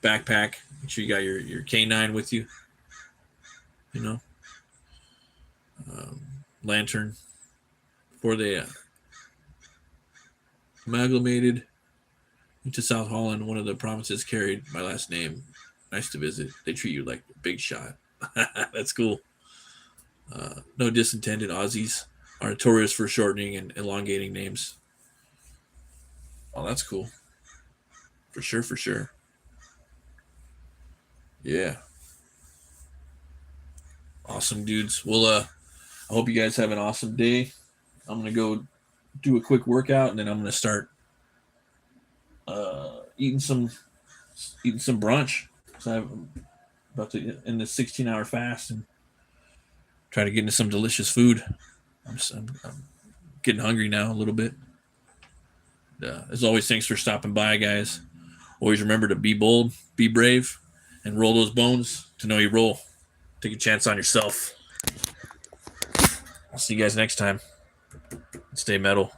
Backpack. Make sure you got your canine with you. Lantern. Before they amalgamated into South Holland, one of the provinces carried my last name. Nice to visit. They treat you like a big shot. That's cool. No disintended. Aussies are notorious for shortening and elongating names. Oh, that's cool. For sure. Yeah. Awesome, dudes. Well, I hope you guys have an awesome day. I'm gonna go do a quick workout, and then I'm gonna start eating some brunch. So I'm about to end the 16-hour fast and try to get into some delicious food. I'm getting hungry now a little bit. As always, thanks for stopping by, guys. Always remember to be bold, be brave, and roll those bones to know you roll. Take a chance on yourself. I'll see you guys next time. Stay metal.